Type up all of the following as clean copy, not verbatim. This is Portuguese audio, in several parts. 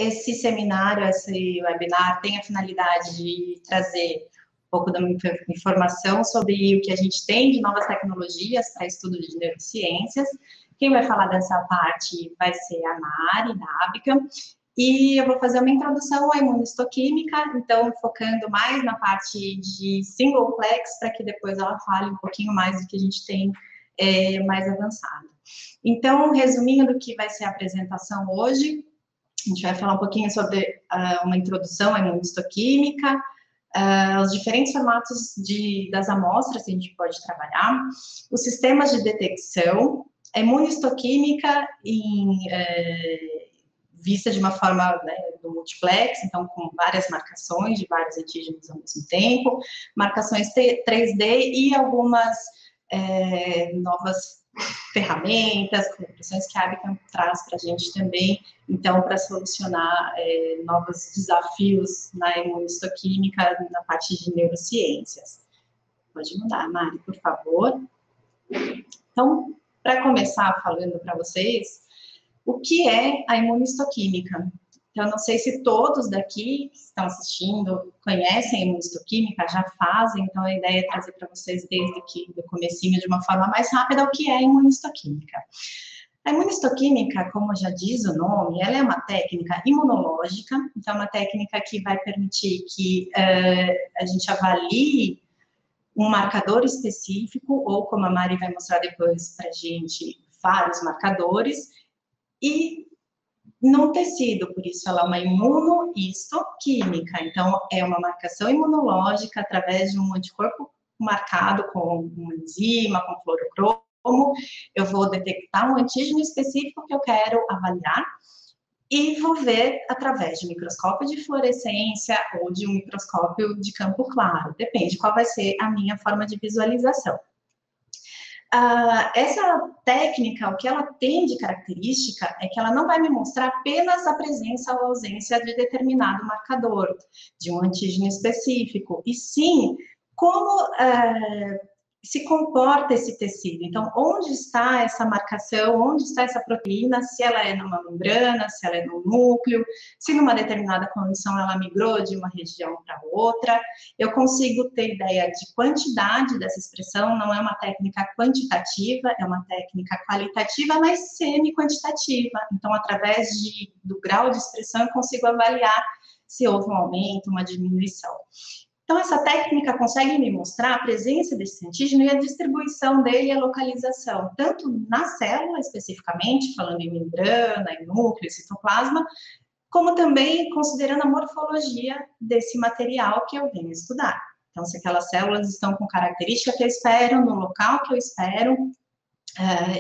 esse seminário, esse webinar tem a finalidade de trazer um pouco da informação sobre o que a gente tem de novas tecnologias para estudo de neurociências. Quem vai falar dessa parte vai ser a Mari, da Abicam, e eu vou fazer uma introdução à imunistoquímica, então focando mais na parte de singleplex, para que depois ela fale um pouquinho mais do que a gente tem mais avançado. Então, resumindo do que vai ser a apresentação hoje, a gente vai falar um pouquinho sobre uma introdução à imunistoquímica, os diferentes formatos das amostras que a gente pode trabalhar, os sistemas de detecção, a imunistoquímica vista de uma forma, né, do multiplex, então com várias marcações de vários antígenos ao mesmo tempo, marcações 3D e algumas novas ferramentas, colaborações que a Abicam traz para a gente também, então, para solucionar novos desafios na imunistoquímica, na parte de neurociências. Pode mudar, Mari, por favor. Então, para começar falando para vocês, o que é a imunistoquímica? Então, não sei se todos daqui que estão assistindo conhecem a imunistoquímica, já fazem, então a ideia é trazer para vocês desde aqui, do comecinho, de uma forma mais rápida, o que é a imunistoquímica. A imunistoquímica, como já diz o nome, ela é uma técnica imunológica, então é uma técnica que vai permitir que a gente avalie um marcador específico, ou como a Mari vai mostrar depois para a gente, vários marcadores, e num tecido, por isso ela é uma imunohistoquímica, então é uma marcação imunológica através de um anticorpo marcado com uma enzima, com fluorocromo, eu vou detectar um antígeno específico que eu quero avaliar e vou ver através de um microscópio de fluorescência ou de um microscópio de campo claro, depende qual vai ser a minha forma de visualização. Essa técnica, o que ela tem de característica é que ela não vai me mostrar apenas a presença ou ausência de determinado marcador, de um antígeno específico, e sim como se comporta esse tecido. Então, onde está essa marcação, onde está essa proteína, se ela é numa membrana, se ela é no núcleo, se numa determinada condição ela migrou de uma região para outra. Eu consigo ter ideia de quantidade dessa expressão, não é uma técnica quantitativa, é uma técnica qualitativa, mas semi-quantitativa. Então, através do grau de expressão, eu consigo avaliar se houve um aumento, uma diminuição. Então, essa técnica consegue me mostrar a presença desse antígeno e a distribuição dele e a localização, tanto na célula, especificamente, falando em membrana, em núcleo, citoplasma, como também considerando a morfologia desse material que eu venho estudar. Então, se aquelas células estão com característica que eu espero, no local que eu espero,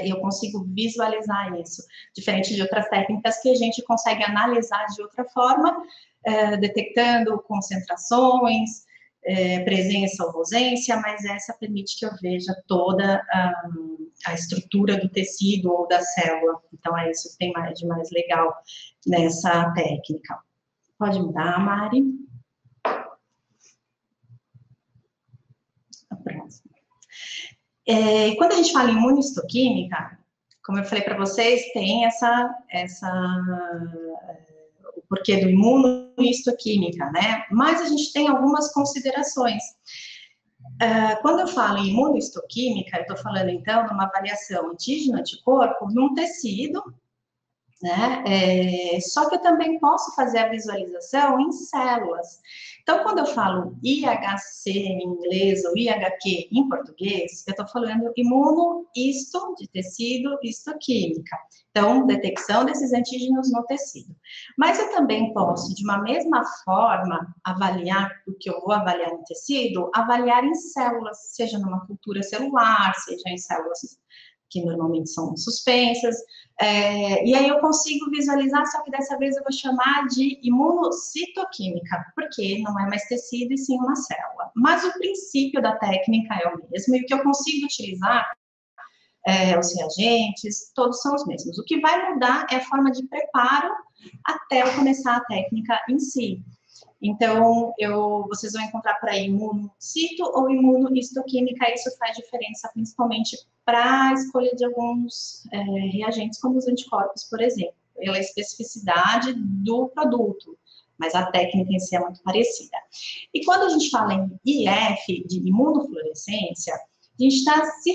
eu consigo visualizar isso, diferente de outras técnicas que a gente consegue analisar de outra forma, detectando concentrações, presença ou ausência, mas essa permite que eu veja toda a estrutura do tecido ou da célula. Então, é isso que tem de mais legal nessa técnica. Pode mudar, Mari. A próxima. Quando a gente fala em imunistoquímica, como eu falei para vocês, tem o porquê do imunohistoquímica, né? Mas a gente tem algumas considerações. Quando eu falo em imunohistoquímica, eu estou falando, então, numa avaliação antígeno-anticorpo num tecido, né? Só que eu também posso fazer a visualização em células. Então, quando eu falo IHC em inglês ou IHQ em português, eu estou falando imunohisto, de tecido, histoquímica. Então, detecção desses antígenos no tecido. Mas eu também posso, de uma mesma forma, avaliar o que eu vou avaliar no tecido, avaliar em células, seja numa cultura celular, seja em células que normalmente são suspensas, e aí eu consigo visualizar, só que dessa vez eu vou chamar de imunocitoquímica, porque não é mais tecido e sim uma célula. Mas o princípio da técnica é o mesmo, e o que eu consigo utilizar, os reagentes, todos são os mesmos. O que vai mudar é a forma de preparo até eu começar a técnica em si. Então, vocês vão encontrar por aí imunocito ou imunohistoquímica, isso faz diferença principalmente para a escolha de alguns reagentes, como os anticorpos, por exemplo. pela especificidade do produto, mas a técnica em si é muito parecida. E quando a gente fala em IF, de imunofluorescência, a gente está se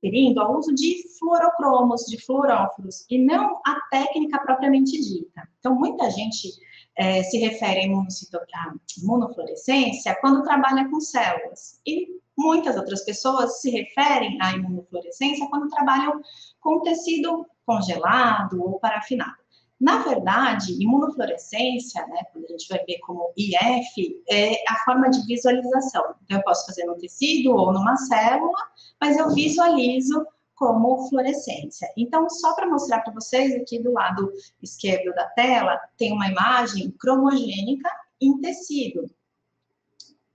referindo ao uso de fluorocromos, de fluoróforos, e não a técnica propriamente dita. Então, muita gente se refere à imunofluorescência quando trabalha com células, e muitas outras pessoas se referem à imunofluorescência quando trabalham com tecido congelado ou parafinado. Na verdade, imunofluorescência, né, quando a gente vai ver como IF, é a forma de visualização. Então, eu posso fazer no tecido ou numa célula, mas eu visualizo como fluorescência. Então, só para mostrar para vocês, aqui do lado esquerdo da tela, tem uma imagem cromogênica em tecido.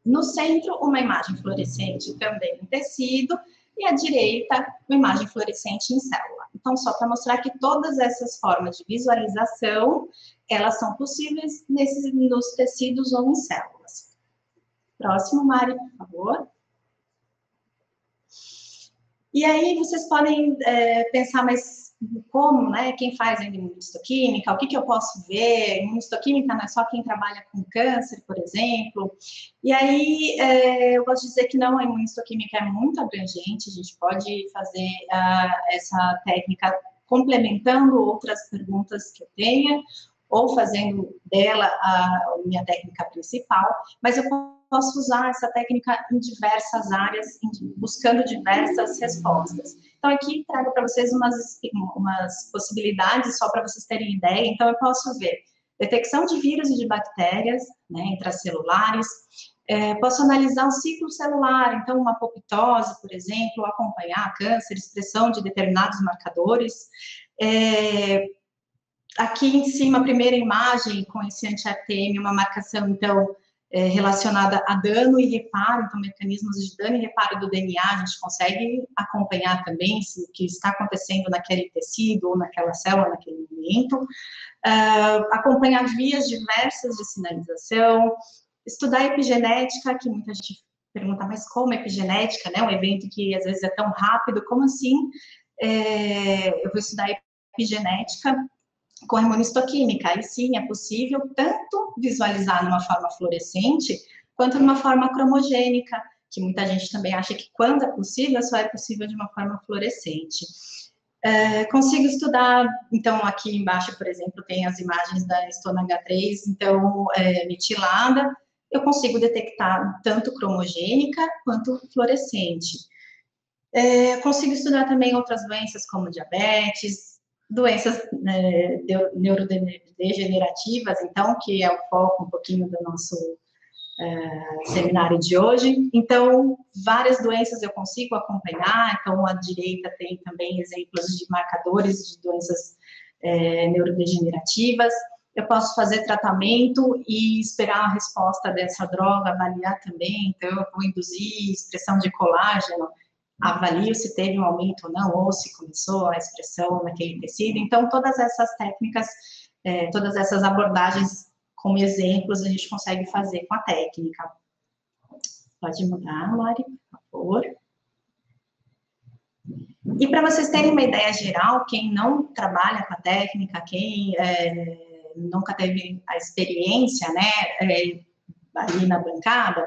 No centro, uma imagem fluorescente também em tecido, e à direita, uma imagem fluorescente em célula. Então, só para mostrar que todas essas formas de visualização, elas são possíveis nos tecidos ou em células. Próximo, Mari, por favor. E aí, vocês podem pensar, mas como, né? Quem faz a imunistoquímica? O que eu posso ver? Imunistoquímica não é só quem trabalha com câncer, por exemplo. E aí, eu gosto de dizer que não, a imunistoquímica é muito abrangente, a gente pode fazer essa técnica complementando outras perguntas que eu tenha, ou fazendo dela a minha técnica principal, mas eu posso usar essa técnica em diversas áreas, buscando diversas respostas. Então, aqui trago para vocês umas possibilidades, só para vocês terem ideia. Então, eu posso ver detecção de vírus e de bactérias, né, intracelulares, posso analisar o ciclo celular, então, uma apoptose, por exemplo, acompanhar câncer, expressão de determinados marcadores. Aqui em cima, a primeira imagem com esse anti-ATM, uma marcação, então, relacionada a dano e reparo, então, mecanismos de dano e reparo do DNA, a gente consegue acompanhar também o que está acontecendo naquele tecido ou naquela célula, naquele momento. Acompanhar vias diversas de sinalização, estudar epigenética, que muita gente pergunta, mas como epigenética, né? Um evento que às vezes é tão rápido, como assim? Eu vou estudar epigenética com imunistoquímica, e sim, é possível tanto visualizar numa forma fluorescente, quanto numa forma cromogênica, que muita gente também acha que quando é possível, só é possível de uma forma fluorescente. Consigo estudar, então, aqui embaixo, por exemplo, tem as imagens da histona H3, então, metilada, eu consigo detectar tanto cromogênica quanto fluorescente. Consigo estudar também outras doenças como diabetes, doenças neurodegenerativas, então, que é o foco um pouquinho do nosso seminário de hoje. Então, várias doenças eu consigo acompanhar, então, à direita tem também exemplos de marcadores de doenças neurodegenerativas. Eu posso fazer tratamento e esperar a resposta dessa droga, avaliar também, então, eu vou induzir expressão de colágeno, avalio se teve um aumento ou não, ou se começou a expressão naquele tecido. Então, todas essas técnicas, todas essas abordagens como exemplos, a gente consegue fazer com a técnica. Pode mudar, Mari, por favor. E para vocês terem uma ideia geral, quem não trabalha com a técnica, quem nunca teve a experiência, né, ali na bancada,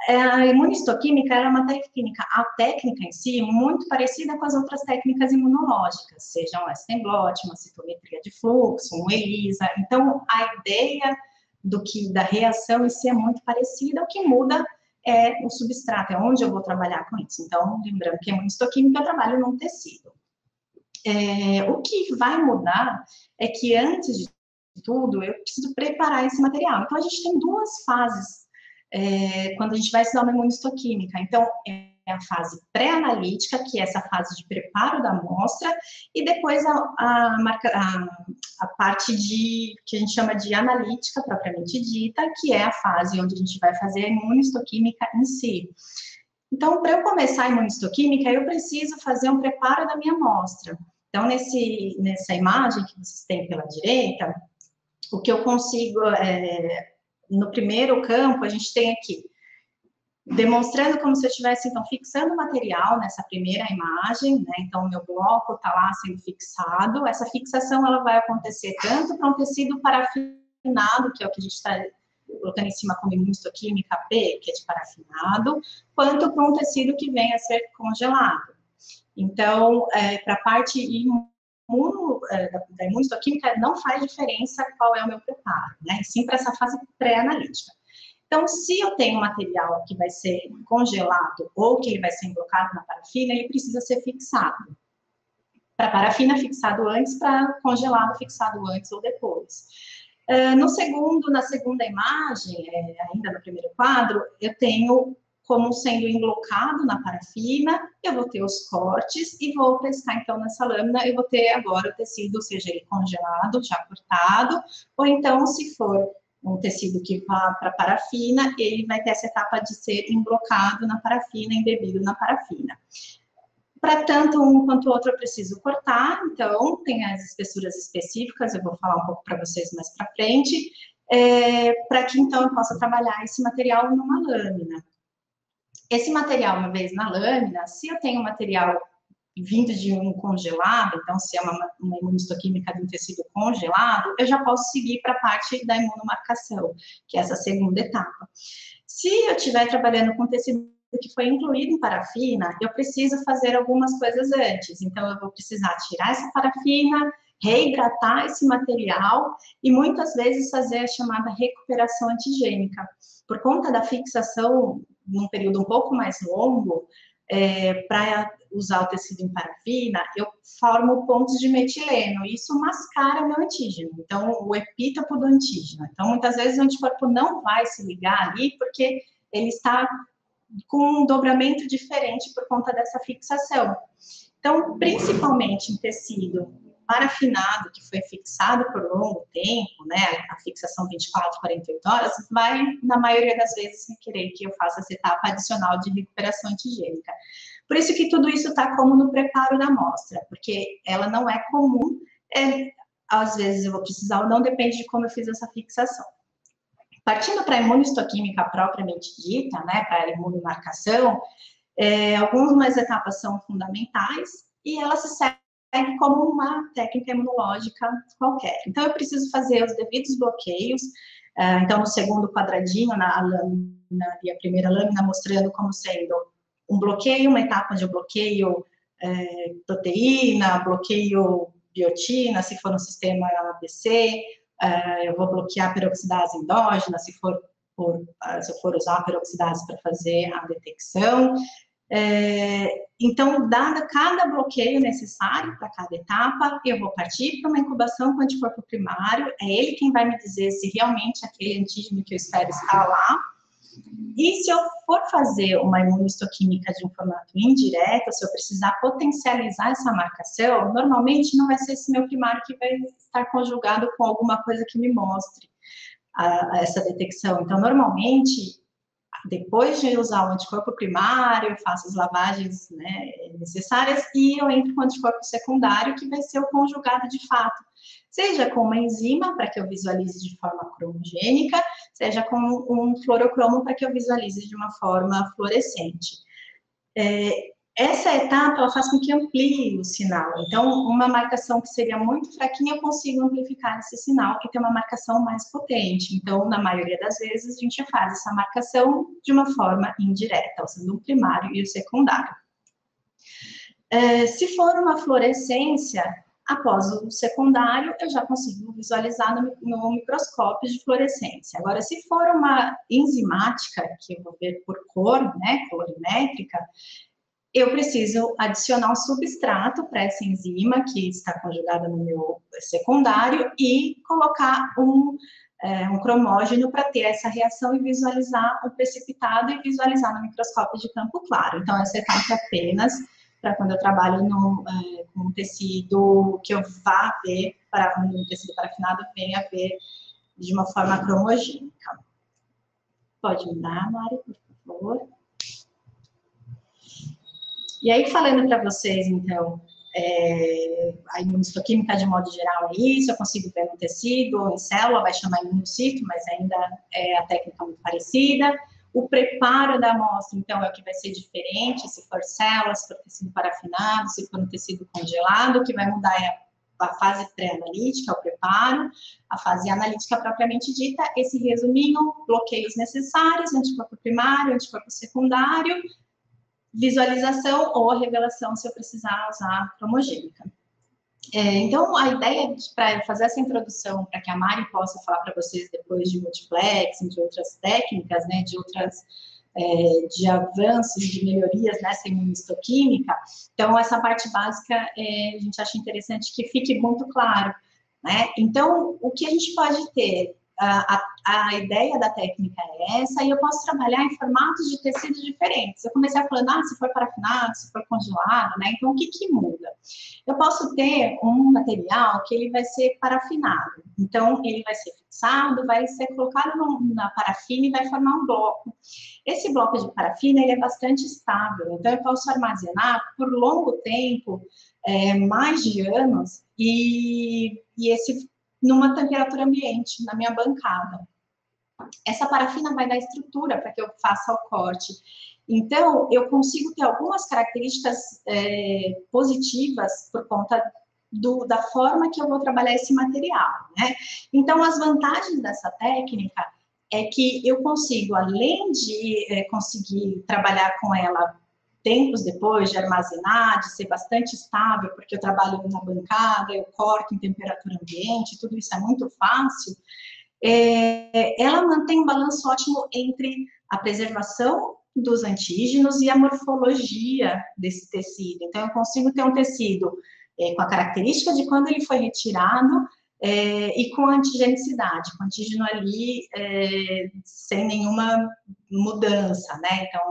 a imunistoquímica era uma técnica, a técnica em si, muito parecida com as outras técnicas imunológicas, sejam a stem blot, uma citometria de fluxo, um ELISA. Então, a ideia da reação em si é muito parecida, o que muda é o substrato, é onde eu vou trabalhar com isso. Então, lembrando que a imunistoquímica eu trabalho num tecido. O que vai mudar é que, antes de tudo, eu preciso preparar esse material. Então, a gente tem duas fases quando a gente vai estudar uma imunistoquímica. Então, é a fase pré-analítica, que é essa fase de preparo da amostra, e depois a parte que a gente chama de analítica, propriamente dita, que é a fase onde a gente vai fazer a imunistoquímica em si. Então, para eu começar a imunistoquímica, eu preciso fazer um preparo da minha amostra. Então, nessa imagem que vocês têm pela direita, o que eu consigo... no primeiro campo, a gente tem aqui demonstrando como se eu estivesse, então, fixando o material nessa primeira imagem, né? Então, o meu bloco está lá sendo fixado. Essa fixação, ela vai acontecer tanto para um tecido parafinado, que é o que a gente está colocando em cima como imunistoquímica P, que é de parafinado, quanto para um tecido que vem a ser congelado. Então, para a parte da imunistoquímica, não faz diferença qual é o meu preparo, né? Sim, para essa fase pré-analítica. Então, se eu tenho um material que vai ser congelado ou que ele vai ser emblocado na parafina, ele precisa ser fixado. Para parafina, fixado antes, para congelado, fixado antes ou depois. Na segunda imagem, ainda no primeiro quadro, eu tenho como sendo emblocado na parafina, eu vou ter os cortes e vou testar, então, nessa lâmina, eu vou ter agora o tecido, seja ele congelado, já cortado, ou então, se for um tecido que vá para parafina, ele vai ter essa etapa de ser emblocado na parafina, embebido na parafina. Para tanto um quanto o outro eu preciso cortar, então tem as espessuras específicas, eu vou falar um pouco para vocês mais para frente, para que então eu possa trabalhar esse material numa lâmina. Esse material, uma vez na lâmina, se eu tenho material vindo de um congelado, então se é uma imunistoquímica de um tecido congelado, eu já posso seguir para a parte da imunomarcação, que é essa segunda etapa. Se eu estiver trabalhando com tecido que foi incluído em parafina, eu preciso fazer algumas coisas antes. Então, eu vou precisar tirar essa parafina, reidratar esse material e muitas vezes fazer a chamada recuperação antigênica. Por conta da fixação num período um pouco mais longo, para usar o tecido em parafina, eu formo pontos de metileno, e isso mascara o meu antígeno, então, o epítopo do antígeno. Então, muitas vezes o anticorpo não vai se ligar ali, porque ele está com um dobramento diferente por conta dessa fixação. Então, principalmente em tecido parafinado, que foi fixado por longo tempo, né, a fixação 24, 48 horas, vai, na maioria das vezes, requerer que eu faça essa etapa adicional de recuperação antigênica. Por isso que tudo isso está como no preparo da amostra, porque ela não é comum, às vezes eu vou precisar ou não, depende de como eu fiz essa fixação. Partindo para a imunistoquímica propriamente dita, né, para a imunomarcação, algumas etapas são fundamentais e ela se segue como uma técnica imunológica qualquer. Então, eu preciso fazer os devidos bloqueios. Então, no segundo quadradinho, na primeira lâmina, mostrando como sendo um bloqueio, uma etapa de bloqueio proteína, bloqueio biotina, se for no sistema ABC, eu vou bloquear a peroxidase endógena, se eu for usar a peroxidase para fazer a detecção. Então, dado cada bloqueio necessário para cada etapa, eu vou partir para uma incubação com anticorpo primário, é ele quem vai me dizer se realmente aquele antígeno que eu espero está lá. E se eu for fazer uma imunistoquímica de um formato indireto, se eu precisar potencializar essa marcação, normalmente não vai ser esse meu primário que vai estar conjugado com alguma coisa que me mostre essa detecção. Então, normalmente, depois de usar o anticorpo primário, eu faço as lavagens, né, necessárias e eu entro com o anticorpo secundário, que vai ser o conjugado de fato. Seja com uma enzima, para que eu visualize de forma cromogênica, seja com um fluorocromo, para que eu visualize de uma forma fluorescente. Essa etapa, ela faz com que amplie o sinal. Então, uma marcação que seria muito fraquinha, eu consigo amplificar esse sinal e ter uma marcação mais potente. Então, na maioria das vezes, a gente faz essa marcação de uma forma indireta, usando o primário e o secundário. Se for uma fluorescência, após o secundário, eu já consigo visualizar no microscópio de fluorescência. Agora, se for uma enzimática, que eu vou ver por cor, né, colorimétrica, eu preciso adicionar um substrato para essa enzima que está conjugada no meu secundário e colocar um cromógeno para ter essa reação e visualizar o precipitado e visualizar no microscópio de campo claro. Então, essa etapa é apenas para quando eu trabalho com um tecido que eu vá ver, para um tecido parafinado, venha ver de uma forma cromogênica. Pode mudar, Mari, por favor. E aí, falando para vocês, então, a imunistoquímica, de modo geral, é isso, eu consigo ver no tecido ou em célula, vai chamar imunocito, mas ainda é a técnica muito parecida. O preparo da amostra, então, é o que vai ser diferente, se for células, se for tecido parafinado, se for um tecido congelado, o que vai mudar é a fase pré-analítica, o preparo, a fase analítica propriamente dita, esse resuminho, bloqueios necessários, anticorpo primário, anticorpo secundário, visualização ou revelação, se eu precisar usar cromogênica. Então, a ideia para fazer essa introdução, para que a Mari possa falar para vocês depois de multiplexing, de outras técnicas, né, de avanços, de melhorias nessa imunistoquímica. Então, essa parte básica, a gente acha interessante que fique muito claro, né? Então, o que a gente pode ter? A ideia da técnica é essa, e eu posso trabalhar em formatos de tecidos diferentes. Eu comecei falando, se for parafinado, se for congelado, né? Então, o que muda? Eu posso ter um material que ele vai ser parafinado. Então, ele vai ser fixado, vai ser colocado na parafina e vai formar um bloco. Esse bloco de parafina, ele é bastante estável. Então, eu posso armazenar por longo tempo, mais de anos, e esse numa temperatura ambiente, na minha bancada. Essa parafina vai dar estrutura para que eu faça o corte. Então, eu consigo ter algumas características positivas por conta da forma que eu vou trabalhar esse material, né? Então, as vantagens dessa técnica é que eu consigo, além de conseguir trabalhar com ela tempos depois, de armazenar, de ser bastante estável, porque eu trabalho na bancada, eu corto em temperatura ambiente, tudo isso é muito fácil, ela mantém um balanço ótimo entre a preservação dos antígenos e a morfologia desse tecido. Então, eu consigo ter um tecido com a característica de quando ele foi retirado e com antigenicidade, com antígeno ali sem nenhuma mudança, né? Então,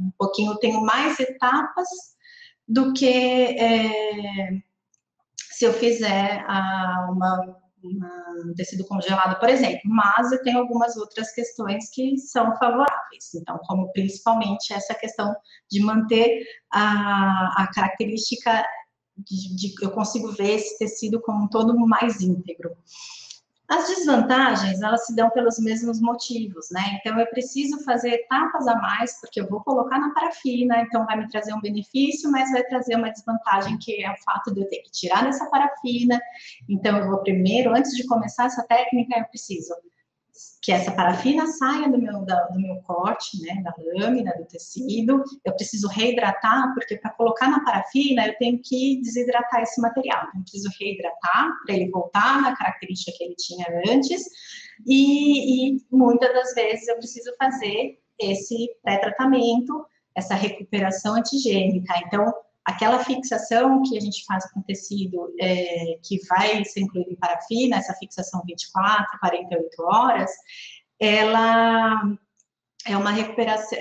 um pouquinho, tenho mais etapas do que se eu fizer um tecido congelado, por exemplo, mas eu tenho algumas outras questões que são favoráveis, então, como principalmente essa questão de manter a característica eu consigo ver esse tecido como um todo mais íntegro. As desvantagens, elas se dão pelos mesmos motivos, né? Então, eu preciso fazer etapas a mais, porque eu vou colocar na parafina, então vai me trazer um benefício, mas vai trazer uma desvantagem, que é o fato de eu ter que tirar dessa parafina. Então, eu vou primeiro, antes de começar essa técnica, eu preciso que essa parafina saia do meu corte, né, da lâmina, do tecido. Eu preciso reidratar, porque para colocar na parafina, eu tenho que desidratar esse material. Eu preciso reidratar para ele voltar na característica que ele tinha antes, e muitas das vezes eu preciso fazer esse pré-tratamento, essa recuperação antigênica. Então, aquela fixação que a gente faz com tecido, que vai ser incluído em parafina, essa fixação 24, 48 horas, ela é uma recuperação,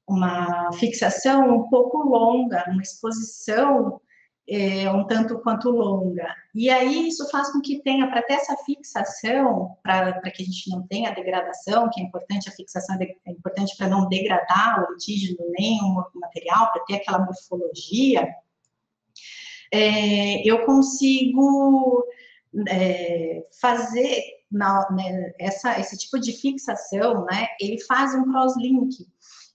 uma fixação um pouco longa, uma exposição um tanto quanto longa. E aí isso faz com que tenha, para ter essa fixação, para que a gente não tenha degradação, que é importante, a fixação é importante para não degradar o antígeno nem o material, para ter aquela morfologia, eu consigo fazer esse tipo de fixação, né, ele faz um cross-link.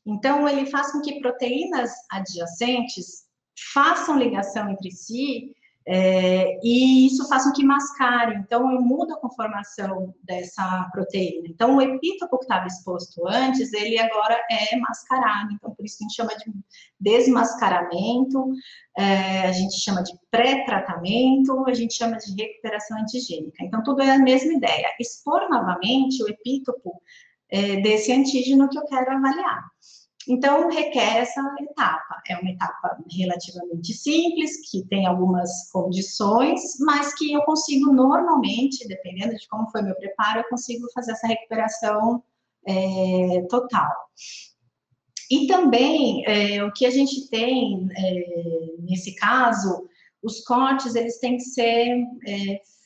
Então, ele faz com que proteínas adjacentes façam ligação entre si, e isso faz com que mascare. Então, eu mudo a conformação dessa proteína. Então, o epítopo que estava exposto antes, ele agora é mascarado. Então, por isso que a gente chama de desmascaramento, a gente chama de pré-tratamento, a gente chama de recuperação antigênica. Então, tudo é a mesma ideia. Expor novamente o epítopo desse antígeno que eu quero avaliar. Então, requer essa etapa. É uma etapa relativamente simples, que tem algumas condições, mas que eu consigo normalmente, dependendo de como foi meu preparo, eu consigo fazer essa recuperação total. E também, o que a gente tem, nesse caso, os cortes, eles têm que ser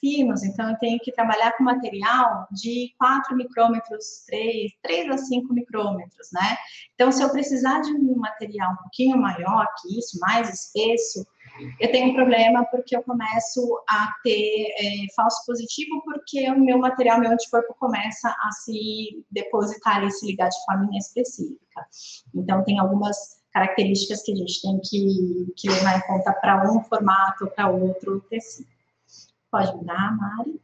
finos, então eu tenho que trabalhar com material de 4 micrômetros, 3 a 5 micrômetros, né? Então, se eu precisar de um material um pouquinho maior que isso, mais espesso, eu tenho um problema porque eu começo a ter falso positivo, porque o meu material, meu anticorpo começa a se depositar e se ligar de forma inespecífica. Então, tem algumas características que a gente tem que levar em conta para um formato ou para outro tecido. Pode mudar, Mari?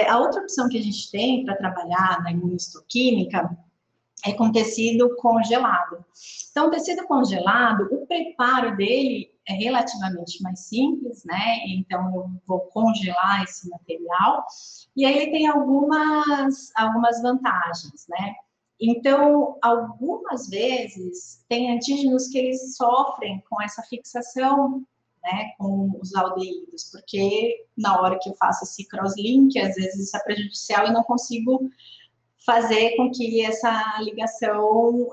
A outra opção que a gente tem para trabalhar na imunistoquímica é com tecido congelado. Então, o tecido congelado, o preparo dele é relativamente mais simples, né? Então, eu vou congelar esse material, e aí ele tem algumas vantagens, né? Então, algumas vezes, tem antígenos que eles sofrem com essa fixação, né, com os aldeídos, porque na hora que eu faço esse crosslink, às vezes isso é prejudicial e não consigo fazer com que essa ligação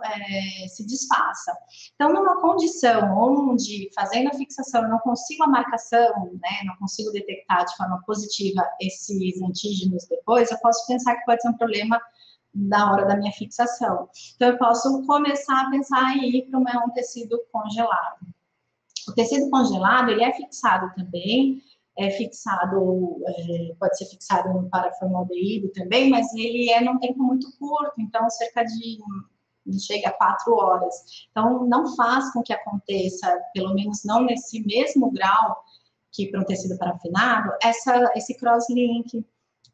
se desfaça. Então, numa condição onde, fazendo a fixação, eu não consigo a marcação, né, não consigo detectar de forma positiva esses antígenos depois, eu posso pensar que pode ser um problema na hora da minha fixação. Então, eu posso começar a pensar em ir para um tecido congelado. O tecido congelado, ele é fixado também, pode ser fixado no paraformaldeído também, mas ele é num tempo muito curto, então cerca de, não chega a 4 horas. Então, não faz com que aconteça, pelo menos não nesse mesmo grau que para um tecido parafinado, esse crosslink.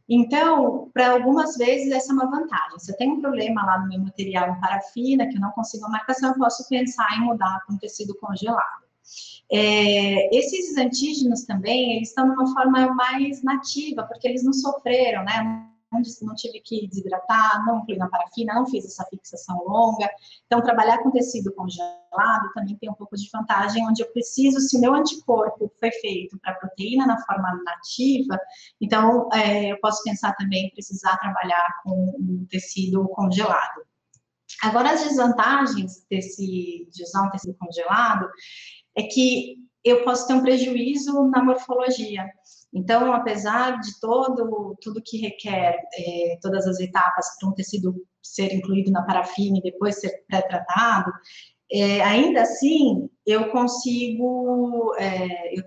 Então, para algumas vezes, essa é uma vantagem. Se eu tenho um problema lá no meu material em parafina, que eu não consigo a marcação, eu posso pensar em mudar para um tecido congelado. Esses antígenos também, eles estão numa forma mais nativa, porque eles não sofreram, né? Não tive que desidratar, não incluí na parafina, não fiz essa fixação longa. Então, trabalhar com tecido congelado também tem um pouco de vantagem, onde eu preciso, se o meu anticorpo foi feito para proteína na forma nativa, então, eu posso pensar também em precisar trabalhar com um tecido congelado. Agora, as desvantagens de usar um tecido congelado é que eu posso ter um prejuízo na morfologia. Então, apesar de tudo que requer, todas as etapas para um tecido ser incluído na parafina e depois ser pré-tratado, ainda assim, eu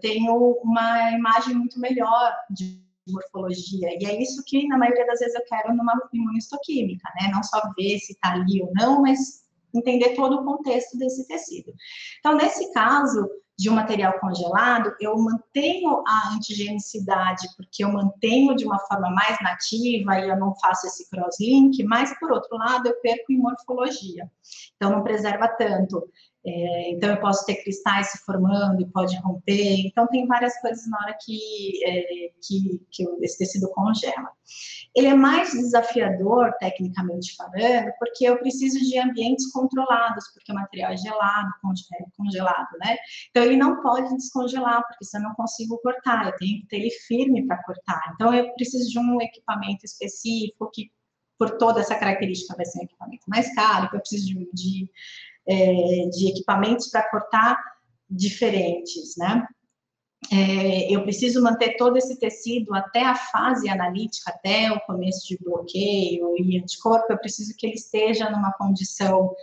tenho uma imagem muito melhor de morfologia, e é isso que, na maioria das vezes, eu quero numa imunistoquímica, né? Não só ver se está ali ou não, mas entender todo o contexto desse tecido. Então, nesse caso de um material congelado, eu mantenho a antigenicidade, porque eu mantenho de uma forma mais nativa e eu não faço esse crosslink, mas, por outro lado, eu perco em morfologia. Então, não preserva tanto. Então, eu posso ter cristais se formando e pode romper. Então, tem várias coisas na hora que esse tecido congela. Ele é mais desafiador, tecnicamente falando, porque eu preciso de ambientes controlados, porque o material é gelado, congelado, né? Então, ele não pode descongelar, porque senão eu não consigo cortar, eu tenho que ter ele firme para cortar. Então, eu preciso de um equipamento específico, que por toda essa característica vai ser um equipamento mais caro, que eu preciso de equipamentos para cortar diferentes, né? Eu preciso manter todo esse tecido até a fase analítica, até o começo de bloqueio e anticorpo, eu preciso que ele esteja numa condição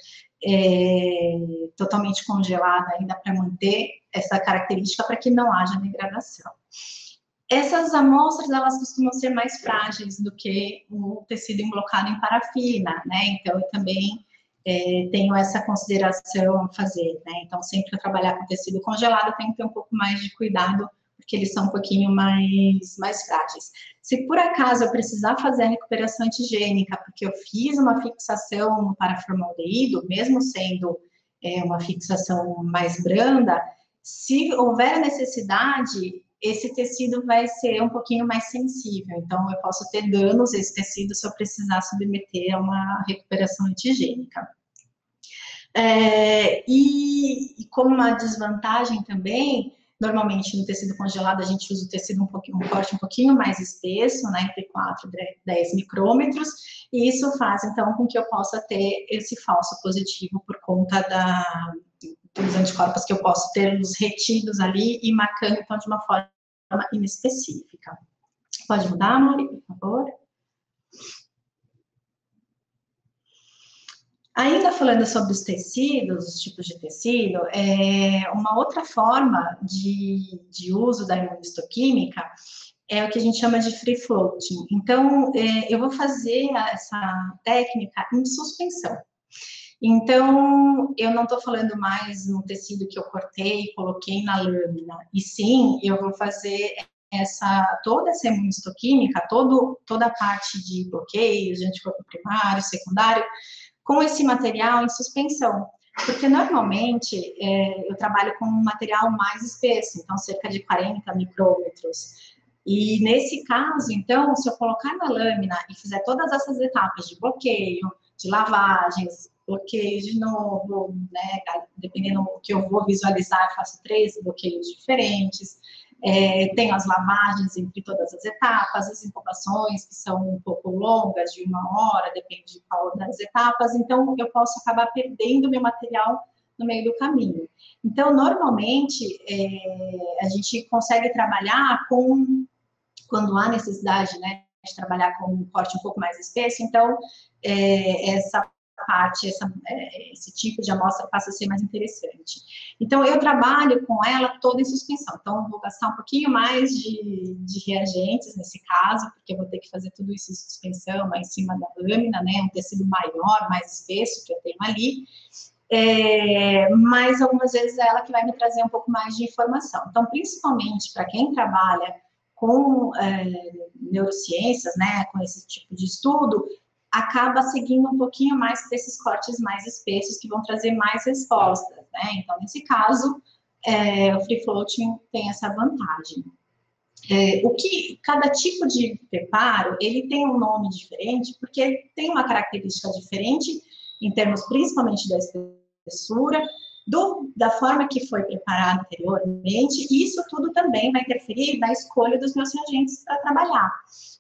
totalmente congelada ainda para manter essa característica para que não haja degradação. Essas amostras, elas costumam ser mais frágeis do que o tecido emblocado em parafina, né? Então, eu também tenho essa consideração a fazer, né? Então, sempre que eu trabalhar com tecido congelado, eu tenho que ter um pouco mais de cuidado, porque eles são um pouquinho mais frágeis. Se por acaso eu precisar fazer a recuperação antigênica, porque eu fiz uma fixação no paraformaldeído, mesmo sendo uma fixação mais branda, se houver necessidade, esse tecido vai ser um pouquinho mais sensível, então eu posso ter danos a esse tecido se eu precisar submeter a uma recuperação antigênica. E como uma desvantagem também, normalmente no tecido congelado a gente usa o tecido um corte um pouquinho mais espesso, né, entre 4 e 10 micrômetros, e isso faz então com que eu possa ter esse falso positivo por conta dos anticorpos que eu posso ter os retidos ali e marcando então de uma forma inespecífica. Pode mudar, Mari, por favor? Ainda falando sobre os tecidos, os tipos de tecido, uma outra forma de uso da imunistoquímica é o que a gente chama de free floating. Então, eu vou fazer essa técnica em suspensão. Então, eu não estou falando mais no tecido que eu cortei e coloquei na lâmina, e sim, eu vou fazer toda essa imunistoquímica, toda a parte de bloqueios, de anticorpo primário, secundário, com esse material em suspensão. Porque normalmente eu trabalho com um material mais espesso, então cerca de 40 micrômetros. E nesse caso, então, se eu colocar na lâmina e fizer todas essas etapas de bloqueio, de lavagens, bloqueio de novo, né? Dependendo do que eu vou visualizar, eu faço 3 bloqueios diferentes. Tenho as lavagens entre todas as etapas, as incubações, que são um pouco longas, de 1 hora, depende de qual das etapas, então eu posso acabar perdendo meu material no meio do caminho. Então, normalmente, a gente consegue trabalhar quando há necessidade, né, de trabalhar com um corte um pouco mais espesso, então, essa parte, esse tipo de amostra passa a ser mais interessante. Então, eu trabalho com ela toda em suspensão. Então, eu vou gastar um pouquinho mais de reagentes nesse caso, porque eu vou ter que fazer tudo isso em suspensão, lá em cima da lâmina, né? Um tecido maior, mais espesso que eu tenho ali. Mas algumas vezes é ela que vai me trazer um pouco mais de informação. Então, principalmente para quem trabalha com neurociências, né, com esse tipo de estudo, acaba seguindo um pouquinho mais desses cortes mais espessos que vão trazer mais respostas, né? Então, nesse caso, o free floating tem essa vantagem. Cada tipo de preparo, ele tem um nome diferente, porque tem uma característica diferente, em termos principalmente da espessura, da forma que foi preparado anteriormente, e isso tudo também vai interferir na escolha dos meus reagentes para trabalhar.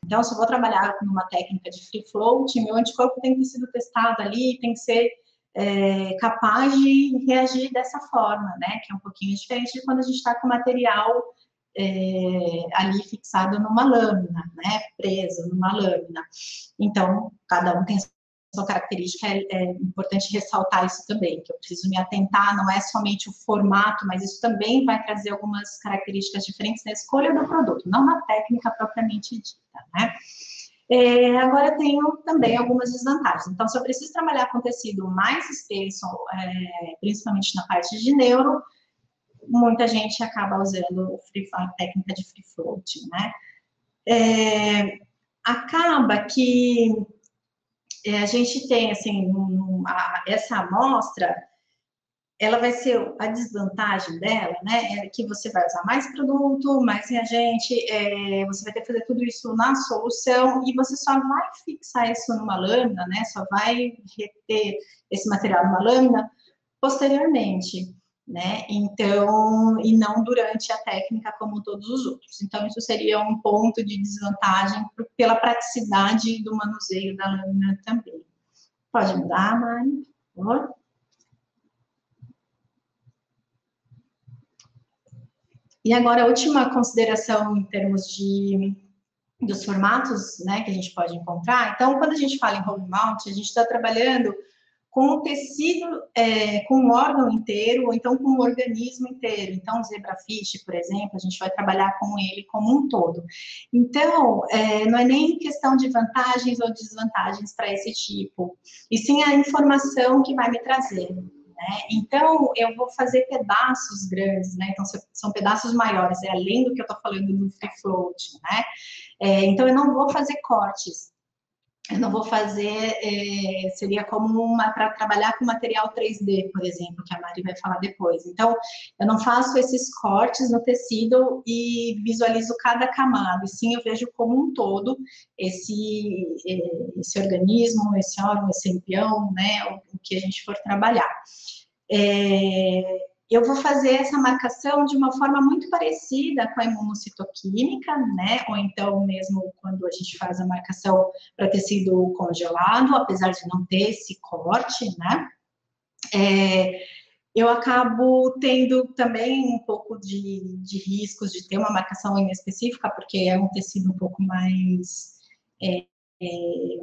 Então, se eu vou trabalhar com uma técnica de free float, meu anticorpo tem que ter sido testado ali, tem que ser capaz de reagir dessa forma, né? Que é um pouquinho diferente de quando a gente está com material ali fixado numa lâmina, né? Preso numa lâmina. Então, cada um tem sua característica, é importante ressaltar isso também, que eu preciso me atentar, não é somente o formato, mas isso também vai trazer algumas características diferentes na escolha do produto, não na técnica propriamente dita, né? Agora, eu tenho também algumas desvantagens. Então, se eu preciso trabalhar com tecido mais espesso, principalmente na parte de neuro, muita gente acaba usando a técnica de free float, né? Acaba que a gente tem, assim, essa amostra, ela vai ser, a desvantagem dela, né, é que você vai usar mais produto, mais reagente, você vai ter que fazer tudo isso na solução, e você só vai fixar isso numa lâmina, né, só vai reter esse material numa lâmina posteriormente, né, então, e não durante a técnica como todos os outros. Então, isso seria um ponto de desvantagem pela praticidade do manuseio da lâmina também. Pode mudar, Mari, por favor? E agora, a última consideração em termos dos formatos, né, que a gente pode encontrar. Então, quando a gente fala em home mount, a gente está trabalhando com o tecido, com o órgão inteiro, ou então com o organismo inteiro. Então, o zebrafish, por exemplo, a gente vai trabalhar com ele como um todo. Então, não é nem questão de vantagens ou desvantagens para esse tipo, e sim a informação que vai me trazer. Né? Então, eu vou fazer pedaços grandes, né? Então, são pedaços maiores, além do que eu estou falando do free float, né? Então, eu não vou fazer cortes. Eu não vou fazer, seria como para trabalhar com material 3D, por exemplo, que a Mari vai falar depois. Então, eu não faço esses cortes no tecido e visualizo cada camada, e sim eu vejo como um todo esse organismo, esse órgão, esse embrião, né, o que a gente for trabalhar. Eu vou fazer essa marcação de uma forma muito parecida com a imunocitoquímica, né? Ou então mesmo quando a gente faz a marcação para tecido congelado, apesar de não ter esse corte, né? Eu acabo tendo também um pouco de riscos de ter uma marcação específica, porque é um tecido um pouco mais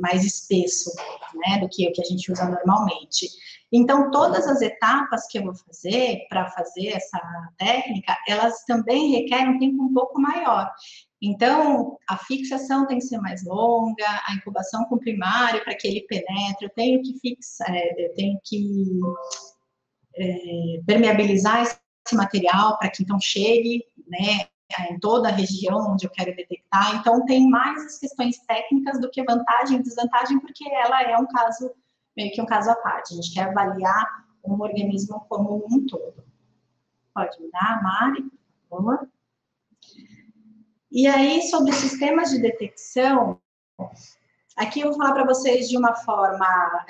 mais espesso, né, do que o que a gente usa normalmente. Então, todas as etapas que eu vou fazer para fazer essa técnica, elas também requerem um tempo um pouco maior. Então, a fixação tem que ser mais longa, a incubação com primário para que ele penetre, eu tenho que fixar, eu tenho que permeabilizar esse material para que então chegue, né, em toda a região onde eu quero detectar. Então, tem mais as questões técnicas do que vantagem e desvantagem, porque ela é um caso, meio que um caso à parte. A gente quer avaliar um organismo como um todo. Pode mudar, Mari, por favor. E aí, sobre sistemas de detecção, aqui eu vou falar para vocês de uma forma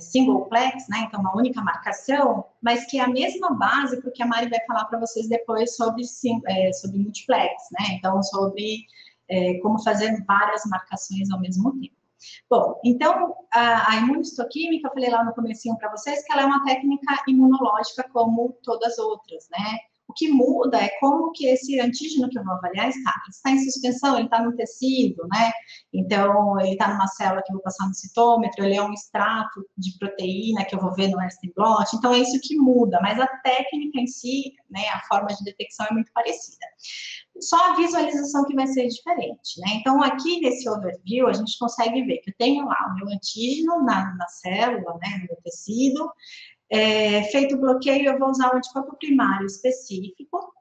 singleplex, né? Então, uma única marcação, mas que é a mesma base, porque a Mari vai falar para vocês depois sobre multiplex, né? Então, sobre como fazer várias marcações ao mesmo tempo. Bom, então, a imunistoquímica, eu falei lá no comecinho para vocês que ela é uma técnica imunológica como todas as outras, né? O que muda é como que esse antígeno que eu vou avaliar está. Ele está em suspensão, ele está no tecido, né? Então, ele está numa célula que eu vou passar no citômetro, ele é um extrato de proteína que eu vou ver no Western blot. Então, é isso que muda, mas a técnica em si, né, a forma de detecção é muito parecida. Só a visualização que vai ser diferente, né? Então, aqui nesse overview, a gente consegue ver que eu tenho lá o meu antígeno na célula, né, no meu tecido. Feito o bloqueio, eu vou usar o anticorpo primário específico.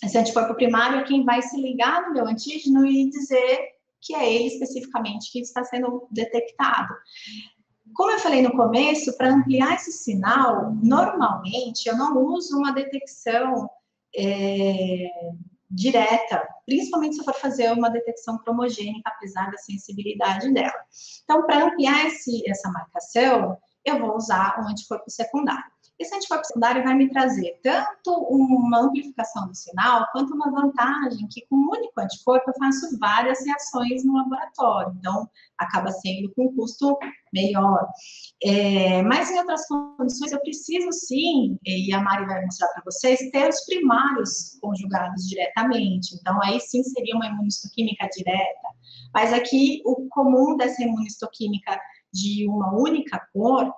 Esse anticorpo primário é quem vai se ligar no meu antígeno e dizer que é ele especificamente que está sendo detectado. Como eu falei no começo, para ampliar esse sinal, normalmente eu não uso uma detecção direta, principalmente se eu for fazer uma detecção cromogênica, apesar da sensibilidade dela. Então, para ampliar essa marcação, eu vou usar um anticorpo secundário. Esse anticorpo secundário vai me trazer tanto uma amplificação do sinal, quanto uma vantagem que com um único anticorpo eu faço várias reações no laboratório. Então, acaba sendo com um custo melhor. Mas em outras condições eu preciso sim, e a Mari vai mostrar para vocês, ter os primários conjugados diretamente. Então, aí sim seria uma imunistoquímica direta. Mas aqui, o comum dessa imunistoquímica de uma única cor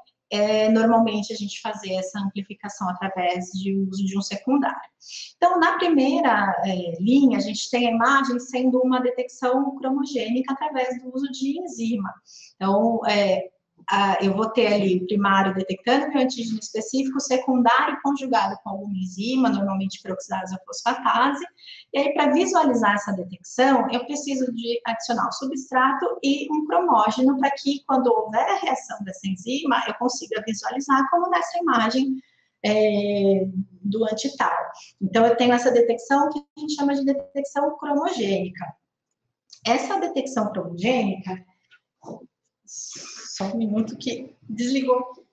normalmente a gente fazer essa amplificação através de uso de um secundário. Então, na primeira linha, a gente tem a imagem sendo uma detecção cromogênica através do uso de enzima. Então, eu vou ter ali o primário detectando meu antígeno específico, secundário conjugado com alguma enzima, normalmente peroxidase ou fosfatase, e aí para visualizar essa detecção, eu preciso de adicionar o substrato e um cromógeno para que quando houver a reação dessa enzima, eu consiga visualizar como nessa imagem do antital. Então, eu tenho essa detecção que a gente chama de detecção cromogênica. Essa detecção cromogênica, só um minuto que desligou.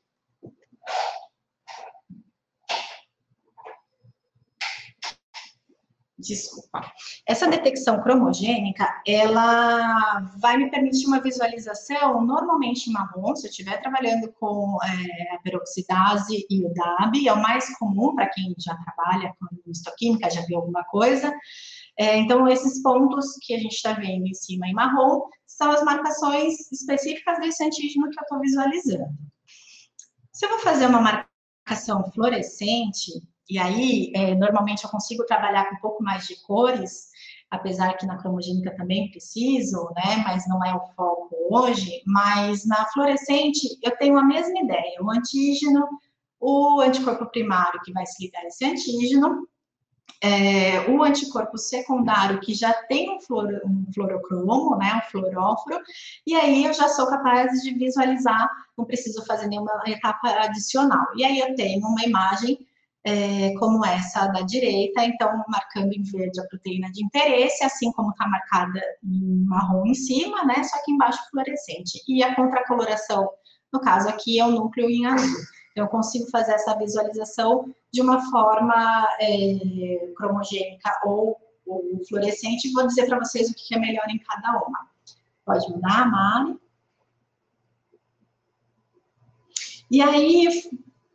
Desculpa. Essa detecção cromogênica, ela vai me permitir uma visualização normalmente em marrom, se eu estiver trabalhando com a peroxidase e o DAB, é o mais comum para quem já trabalha com imunistoquímica, já viu alguma coisa. Então, esses pontos que a gente está vendo em cima em marrom são as marcações específicas desse antígeno que eu estou visualizando. Se eu vou fazer uma marcação fluorescente, e aí, normalmente eu consigo trabalhar com um pouco mais de cores, apesar que na cromogênica também preciso, né, mas não é o foco hoje, mas na fluorescente eu tenho a mesma ideia, o antígeno, o anticorpo primário que vai se ligar a esse antígeno, o anticorpo secundário que já tem um fluorocromo, né, um fluoróforo, e aí eu já sou capaz de visualizar, não preciso fazer nenhuma etapa adicional. E aí eu tenho uma imagem como essa da direita, então marcando em verde a proteína de interesse, assim como está marcada em marrom em cima, né, só que embaixo fluorescente. E a contracoloração, no caso aqui, é o núcleo em azul. Eu consigo fazer essa visualização de uma forma cromogênica ou fluorescente, e vou dizer para vocês o que é melhor em cada uma. Pode mudar, Mari? E aí,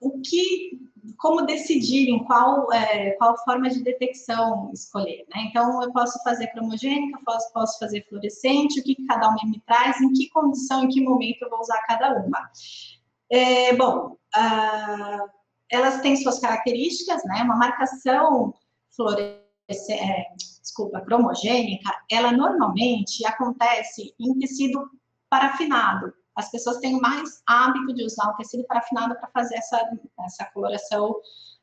o que como decidir em qual forma de detecção escolher, né? Então, eu posso fazer cromogênica, posso fazer fluorescente, o que cada uma me traz, em que condição, em que momento eu vou usar cada uma. Bom, elas têm suas características, né? Uma marcação cromogênica, ela normalmente acontece em tecido parafinado. As pessoas têm mais hábito de usar o tecido parafinado para fazer essa coloração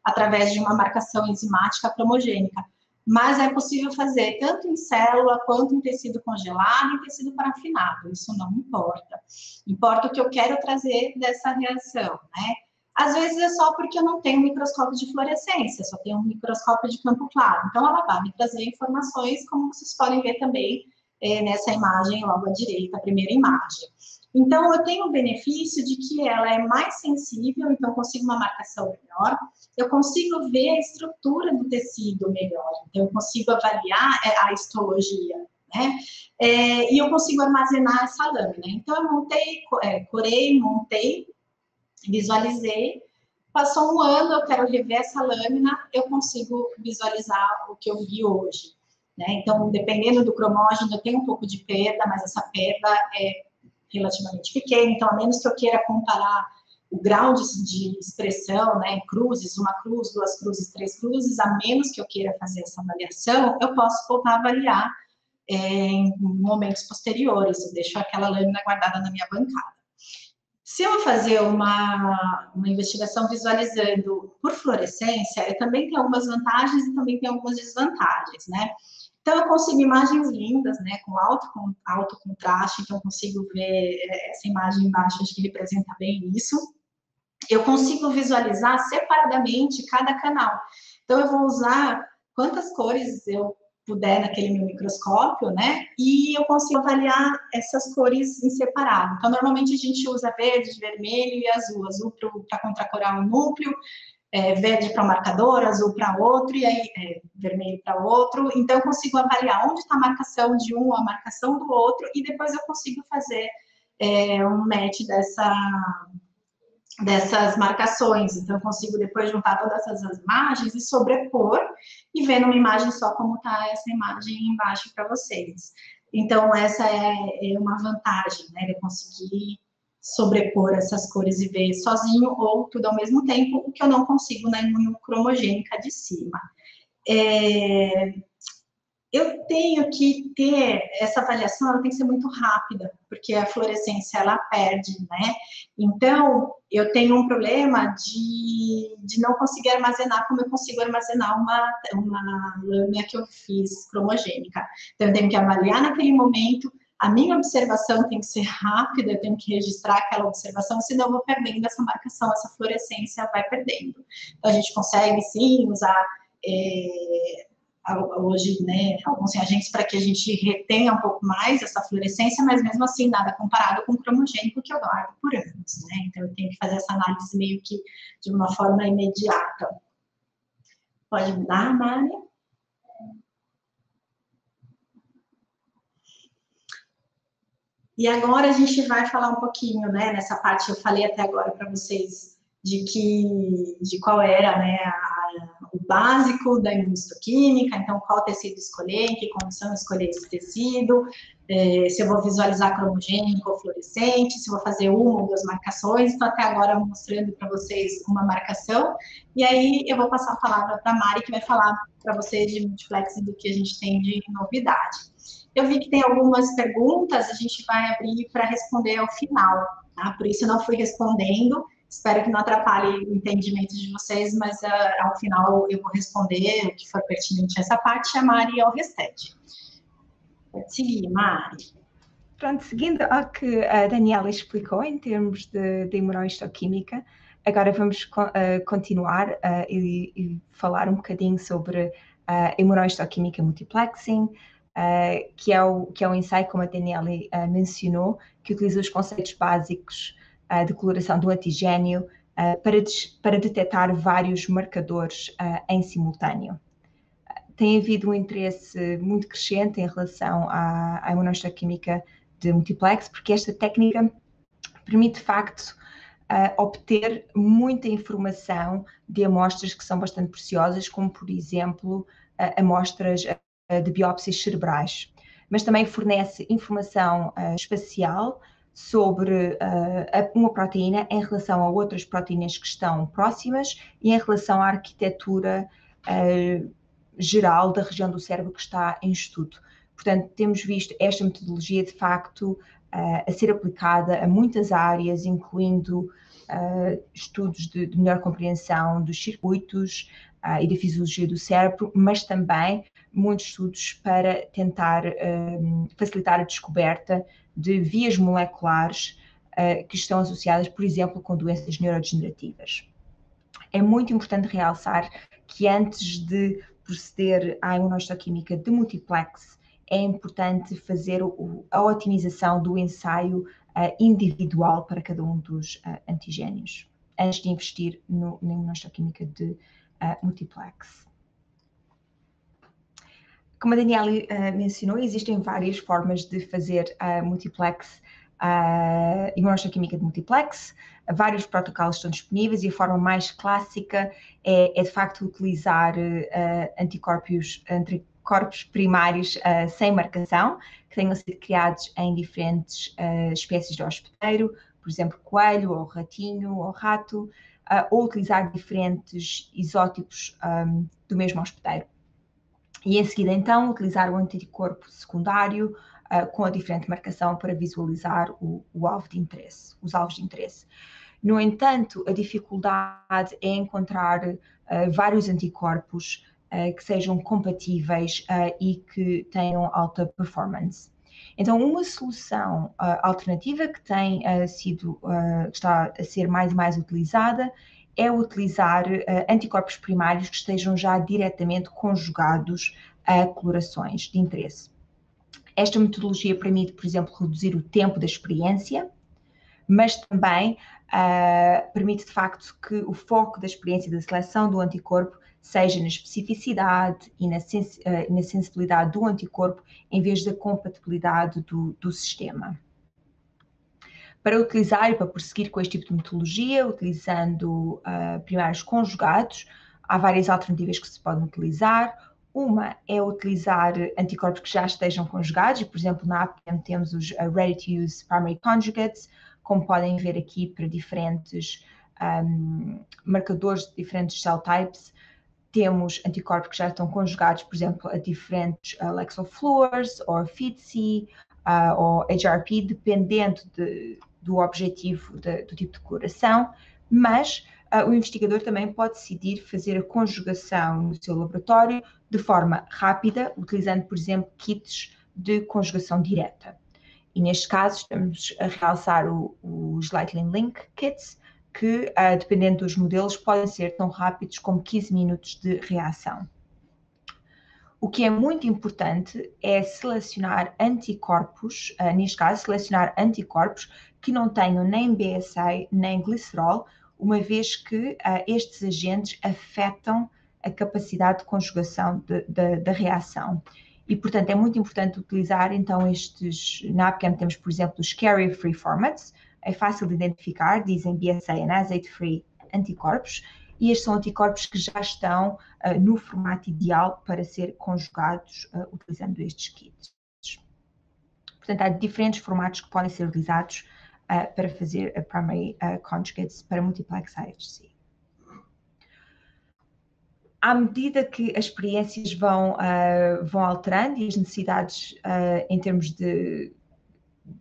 através de uma marcação enzimática cromogênica. Mas é possível fazer tanto em célula, quanto em tecido congelado e tecido parafinado. Isso não importa. Importa o que eu quero trazer dessa reação, né? Às vezes é só porque eu não tenho microscópio de fluorescência, só tenho um microscópio de campo claro. Então, ela vai me trazer informações, como vocês podem ver também nessa imagem logo à direita, a primeira imagem. Então, eu tenho o benefício de que ela é mais sensível, então eu consigo uma marcação melhor, eu consigo ver a estrutura do tecido melhor, então eu consigo avaliar a histologia, né? E eu consigo armazenar essa lâmina. Então, eu montei, corei, montei, visualizei, passou um ano, eu quero rever essa lâmina, eu consigo visualizar o que eu vi hoje, né? Então, dependendo do cromógeno, eu tenho um pouco de perda, mas essa perda é relativamente pequena, então, a menos que eu queira comparar o grau de expressão, né, em cruzes, uma cruz, duas cruzes, três cruzes, a menos que eu queira fazer essa avaliação, eu posso voltar a avaliar em momentos posteriores, eu deixo aquela lâmina guardada na minha bancada. Se eu fazer uma investigação visualizando por fluorescência, eu também tenho algumas vantagens e também tenho algumas desvantagens, né? Então, eu consigo imagens lindas, né, com alto contraste, então eu consigo ver essa imagem embaixo, acho que representa bem isso. Eu consigo visualizar separadamente cada canal. Então, eu vou usar quantas cores eu puder naquele meu microscópio, né? E eu consigo avaliar essas cores em separado. Então, normalmente a gente usa verde, vermelho e azul. Azul para contracorar um núcleo, verde para o marcador, azul para outro, e aí vermelho para outro. Então, eu consigo avaliar onde está a marcação de um, a marcação do outro, e depois eu consigo fazer um match dessas marcações. Então, eu consigo depois juntar todas essas imagens e sobrepor e ver numa imagem só como está essa imagem embaixo para vocês. Então, essa é uma vantagem, né, de conseguir sobrepor essas cores e ver sozinho ou tudo ao mesmo tempo, o que eu não consigo na imunocromogênica de cima. Eu tenho que ter essa avaliação, ela tem que ser muito rápida, porque a fluorescência, ela perde, né? Então, eu tenho um problema de não conseguir armazenar como eu consigo armazenar uma lâmina que eu fiz cromogênica. Então, eu tenho que avaliar naquele momento, a minha observação tem que ser rápida, eu tenho que registrar aquela observação, senão eu vou perdendo essa marcação, essa fluorescência vai perdendo. Então, a gente consegue, sim, usar hoje, né, alguns reagentes para que a gente retenha um pouco mais essa fluorescência, mas mesmo assim nada comparado com o cromogênico que eu guardo por anos, né? Então eu tenho que fazer essa análise meio que de uma forma imediata. Pode mudar, Mari? E agora a gente vai falar um pouquinho, né, nessa parte que eu falei até agora para vocês de qual era, né, o básico da imunistoquímica, então qual tecido escolher, em que condição escolher esse tecido, se eu vou visualizar cromogênico ou fluorescente, se eu vou fazer uma ou duas marcações. Então até agora mostrando para vocês uma marcação, e aí eu vou passar a palavra para a Mari, que vai falar para vocês de multiplex e do que a gente tem de novidade. Eu vi que tem algumas perguntas, a gente vai abrir para responder ao final, tá? Por isso eu não fui respondendo, espero que não atrapalhe o entendimento de vocês, mas ao final eu vou responder o que for pertinente a essa parte, a Mari ao restante. Pode seguir, Mari. Pronto, seguindo ao que a Daniela explicou em termos de imunohistoquímica, agora vamos continuar e falar um bocadinho sobre a imunohistoquímica multiplexing, que é o ensaio, como a Daniela mencionou, que utiliza os conceitos básicos de coloração do antigênio para detectar vários marcadores em simultâneo. Tem havido um interesse muito crescente em relação à imunohistoquímica de multiplex, porque esta técnica permite, de facto, obter muita informação de amostras que são bastante preciosas, como, por exemplo, amostras de biópsias cerebrais. Mas também fornece informação espacial sobre uma proteína em relação a outras proteínas que estão próximas e em relação à arquitetura geral da região do cérebro que está em estudo. Portanto, temos visto esta metodologia, de facto, a ser aplicada a muitas áreas, incluindo estudos de melhor compreensão dos circuitos e da fisiologia do cérebro, mas também muitos estudos para tentar facilitar a descoberta de vias moleculares que estão associadas, por exemplo, com doenças neurodegenerativas. É muito importante realçar que antes de proceder à imunohistoquímica de multiplex, é importante fazer a otimização do ensaio individual para cada um dos antigénios, antes de investir na imunohistoquímica de multiplex. Como a Daniela mencionou, existem várias formas de fazer multiplex, imunohistoquímica de multiplex. Vários protocolos estão disponíveis e a forma mais clássica é de facto utilizar anticorpos primários sem marcação, que tenham sido criados em diferentes espécies de hospedeiro, por exemplo, coelho, ou ratinho, ou rato, ou utilizar diferentes isótipos do mesmo hospedeiro. E em seguida, então, utilizar o anticorpo secundário com a diferente marcação para visualizar os alvos de interesse. No entanto, a dificuldade é encontrar vários anticorpos que sejam compatíveis e que tenham alta performance. Então, uma solução alternativa que está a ser mais e mais utilizada é utilizar anticorpos primários que estejam já diretamente conjugados a colorações de interesse. Esta metodologia permite, por exemplo, reduzir o tempo da experiência, mas também permite, de facto, que o foco da experiência da seleção do anticorpo seja na especificidade e na sensibilidade do anticorpo, em vez da compatibilidade do sistema. Para utilizar e para prosseguir com este tipo de metodologia, utilizando primários conjugados, há várias alternativas que se podem utilizar. Uma é utilizar anticorpos que já estejam conjugados, e, por exemplo, na APM temos os ready-to-use primary conjugates, como podem ver aqui para diferentes marcadores de diferentes cell types. Temos anticorpos que já estão conjugados, por exemplo, a diferentes Lexofluors, ou FITC, ou HRP, dependendo do objetivo do tipo de coloração, mas o investigador também pode decidir fazer a conjugação no seu laboratório de forma rápida, utilizando, por exemplo, kits de conjugação direta. E neste caso estamos a realçar os Lightning Link Kits, que, dependendo dos modelos, podem ser tão rápidos como 15 minutos de reação. O que é muito importante é selecionar anticorpos, neste caso, selecionar anticorpos que não tenham nem BSA nem glicerol, uma vez que estes agentes afetam a capacidade de conjugação da reação. E, portanto, é muito importante utilizar, então, na APCAM temos, por exemplo, os carrier-free formats, é fácil de identificar, dizem BSA and azate-free anticorpos, e estes são anticorpos que já estão no formato ideal para ser conjugados utilizando estes kits. Portanto, há diferentes formatos que podem ser utilizados para fazer a primary conjugates para multiplex IHC. À medida que as experiências vão alterando e as necessidades em termos de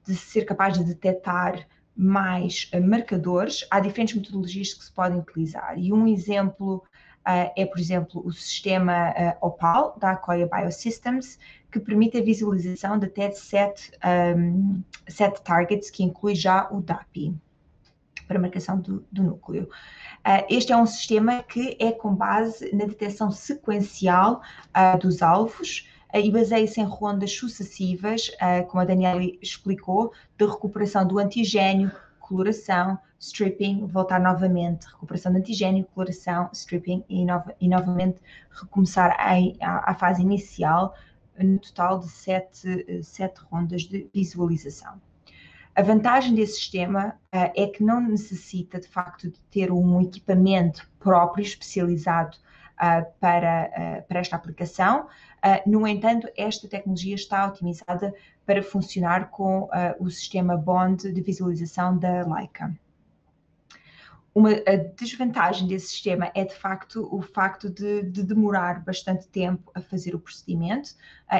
ser capaz de detectar mais marcadores, há diferentes metodologias que se podem utilizar. E um exemplo é, por exemplo, o sistema OPAL, da Akoya Biosystems, que permite a visualização de até 7 targets, que inclui já o DAPI, para marcação do núcleo. Este é um sistema que é com base na detecção sequencial dos alvos, e baseia-se em rondas sucessivas, como a Daniela explicou, de recuperação do antigênio, coloração, stripping, voltar novamente, recuperação do antigênio, coloração, stripping e novamente recomeçar à fase inicial, no total de 7 rondas de visualização. A vantagem desse sistema é que não necessita, de facto, de ter um equipamento próprio, especializado para esta aplicação. No entanto, esta tecnologia está otimizada para funcionar com o sistema Bond de visualização da Leica. A desvantagem desse sistema é, de facto, o facto de demorar bastante tempo a fazer o procedimento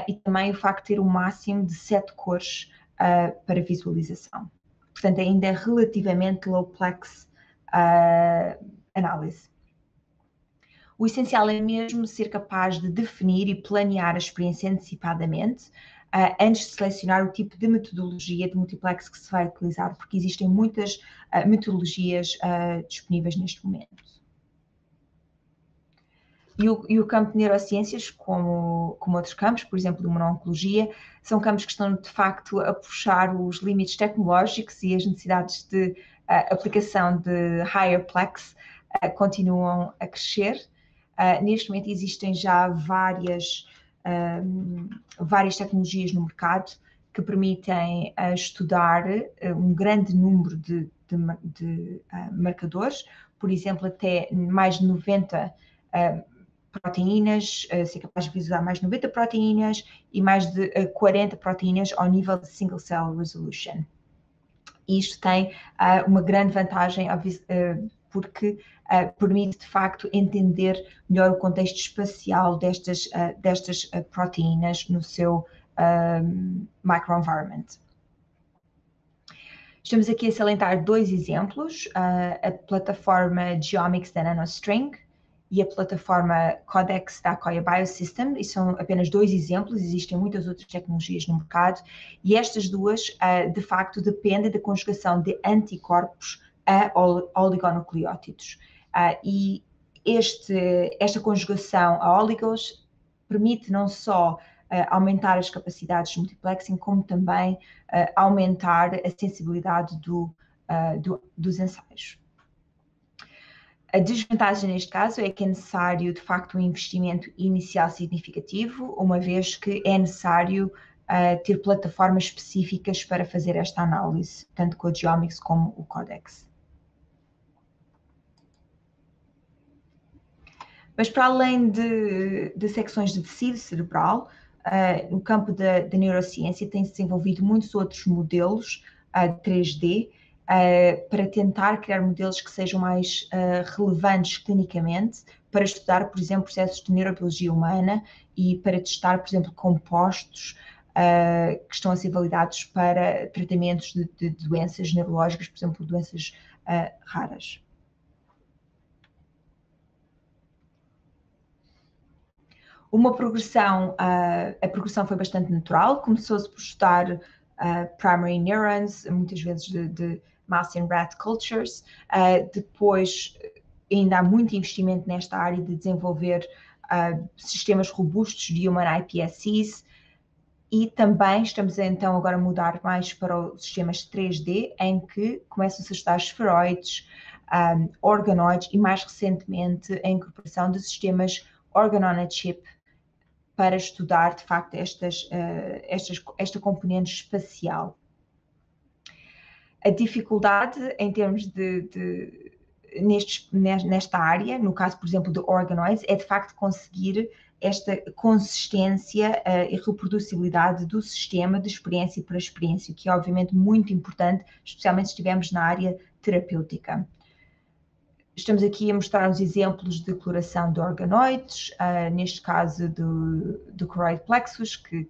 e também o facto de ter um máximo de 7 cores para visualização. Portanto, ainda é relativamente low-plex análise. O essencial é mesmo ser capaz de definir e planear a experiência antecipadamente, antes de selecionar o tipo de metodologia de multiplex que se vai utilizar, porque existem muitas metodologias disponíveis neste momento. E o campo de neurociências, como outros campos, por exemplo, de imuno-oncologia, são campos que estão, de facto, a puxar os limites tecnológicos e as necessidades de aplicação de higher plex continuam a crescer. Neste momento existem já várias tecnologias no mercado que permitem estudar um grande número de marcadores, por exemplo, até mais de 90 proteínas, ser capaz de visualizar mais de 90 proteínas e mais de 40 proteínas ao nível de single cell resolution. Isto tem uma grande vantagem, porque permite, de facto, entender melhor o contexto espacial destas proteínas no seu microenvironment. Estamos aqui a salientar 2 exemplos, a plataforma Geomics da NanoString e a plataforma Codex da Akoya Biosystem, e são apenas 2 exemplos, existem muitas outras tecnologias no mercado, e estas duas, de facto, dependem da conjugação de anticorpos a oligonucleótidos. E esta conjugação a oligos permite não só aumentar as capacidades de multiplexing, como também aumentar a sensibilidade dos ensaios. A desvantagem neste caso é que é necessário, de facto, um investimento inicial significativo, uma vez que é necessário ter plataformas específicas para fazer esta análise, tanto com a Geomics como o Codex. Mas para além de secções de tecido cerebral, no campo da neurociência tem-se desenvolvido muitos outros modelos 3D para tentar criar modelos que sejam mais relevantes clinicamente, para estudar, por exemplo, processos de neurobiologia humana e para testar, por exemplo, compostos que estão a ser validados para tratamentos de doenças neurológicas, por exemplo, doenças raras. A progressão foi bastante natural, começou-se por estudar primary neurons, muitas vezes de mouse and rat cultures, depois ainda há muito investimento nesta área de desenvolver sistemas robustos de human iPSCs, e também estamos então agora a mudar mais para os sistemas 3D, em que começam-se a estudar esferoides, organoides e mais recentemente a incorporação de sistemas organ-on-a-chip para estudar, de facto, esta componente espacial. A dificuldade em termos nesta área, no caso, por exemplo, de organoids, é de facto conseguir esta consistência e reproducibilidade do sistema de experiência para experiência, que é obviamente muito importante, especialmente se estivermos na área terapêutica. Estamos aqui a mostrar uns exemplos de coloração de organoides, neste caso do choroid plexus, que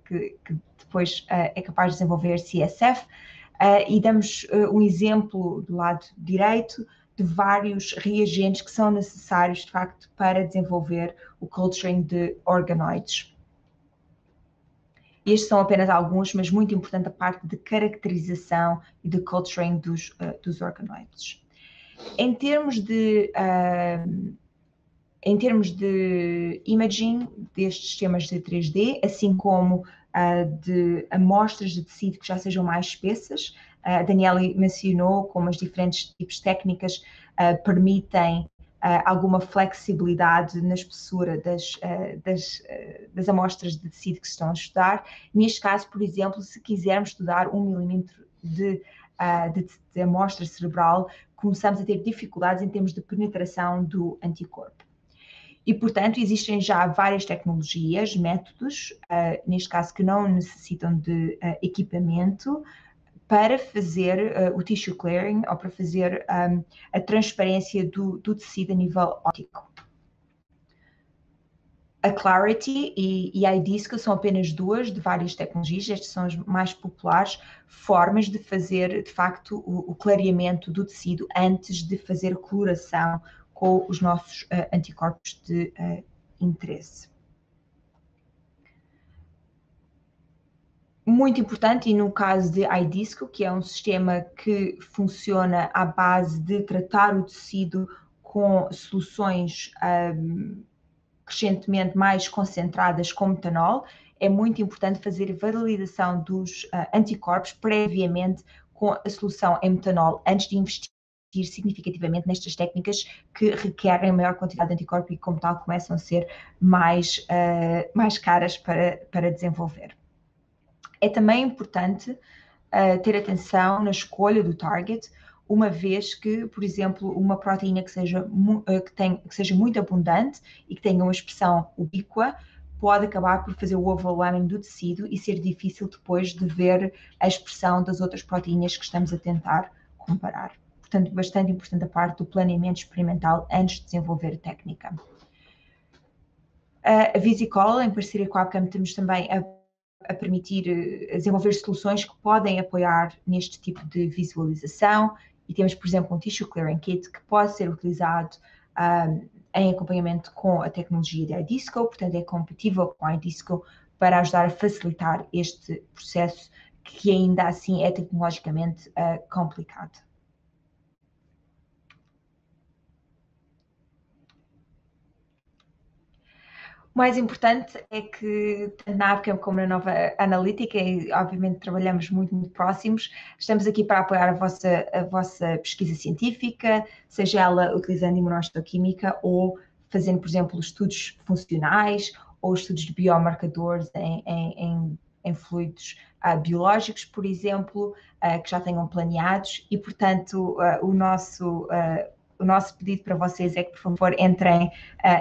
depois é capaz de desenvolver CSF, e damos um exemplo do lado direito de vários reagentes que são necessários, de facto, para desenvolver o culturing de organoides. Estes são apenas alguns, mas muito importante a parte de caracterização e de culturing dos organoides. Em termos de imaging destes sistemas de 3D, assim como de amostras de tecido que já sejam mais espessas, a Daniela mencionou como as diferentes tipos de técnicas permitem alguma flexibilidade na espessura das amostras de tecido que se estão a estudar. Neste caso, por exemplo, se quisermos estudar 1 milímetro de de amostra cerebral, começamos a ter dificuldades em termos de penetração do anticorpo. E, portanto, existem já várias tecnologias, métodos, neste caso que não necessitam de equipamento, para fazer o tissue clearing ou para fazer a transparência do tecido a nível óptico. A Clarity e a iDisco são apenas duas de várias tecnologias, estas são as mais populares, formas de fazer, de facto, o clareamento do tecido antes de fazer a coloração com os nossos anticorpos de interesse. Muito importante, e no caso de iDisco, que é um sistema que funciona à base de tratar o tecido com soluções crescentemente mais concentradas com metanol, é muito importante fazer validação dos anticorpos previamente com a solução em metanol, antes de investir significativamente nestas técnicas que requerem maior quantidade de anticorpo e, como tal, começam a ser mais caras para desenvolver. É também importante ter atenção na escolha do target, uma vez que, por exemplo, uma proteína que seja muito abundante e que tenha uma expressão ubíqua pode acabar por fazer o overwhelming do tecido e ser difícil depois de ver a expressão das outras proteínas que estamos a tentar comparar. Portanto, bastante importante a parte do planeamento experimental antes de desenvolver a técnica. A Visicol, em parceria com a Abcam, temos também a permitir desenvolver soluções que podem apoiar neste tipo de visualização, e temos, por exemplo, um Tissue Clearing Kit que pode ser utilizado em acompanhamento com a tecnologia da iDisco, portanto é compatível com a iDisco para ajudar a facilitar este processo que ainda assim é tecnologicamente complicado. O mais importante é que, tanto na Abcam como na Nova Analítica, e obviamente trabalhamos muito próximos, estamos aqui para apoiar a vossa pesquisa científica, seja ela utilizando imunohistoquímica ou fazendo, por exemplo, estudos funcionais ou estudos de biomarcadores em fluidos biológicos, por exemplo, que já tenham planeados, e, portanto, o nosso pedido para vocês é que, por favor, entrem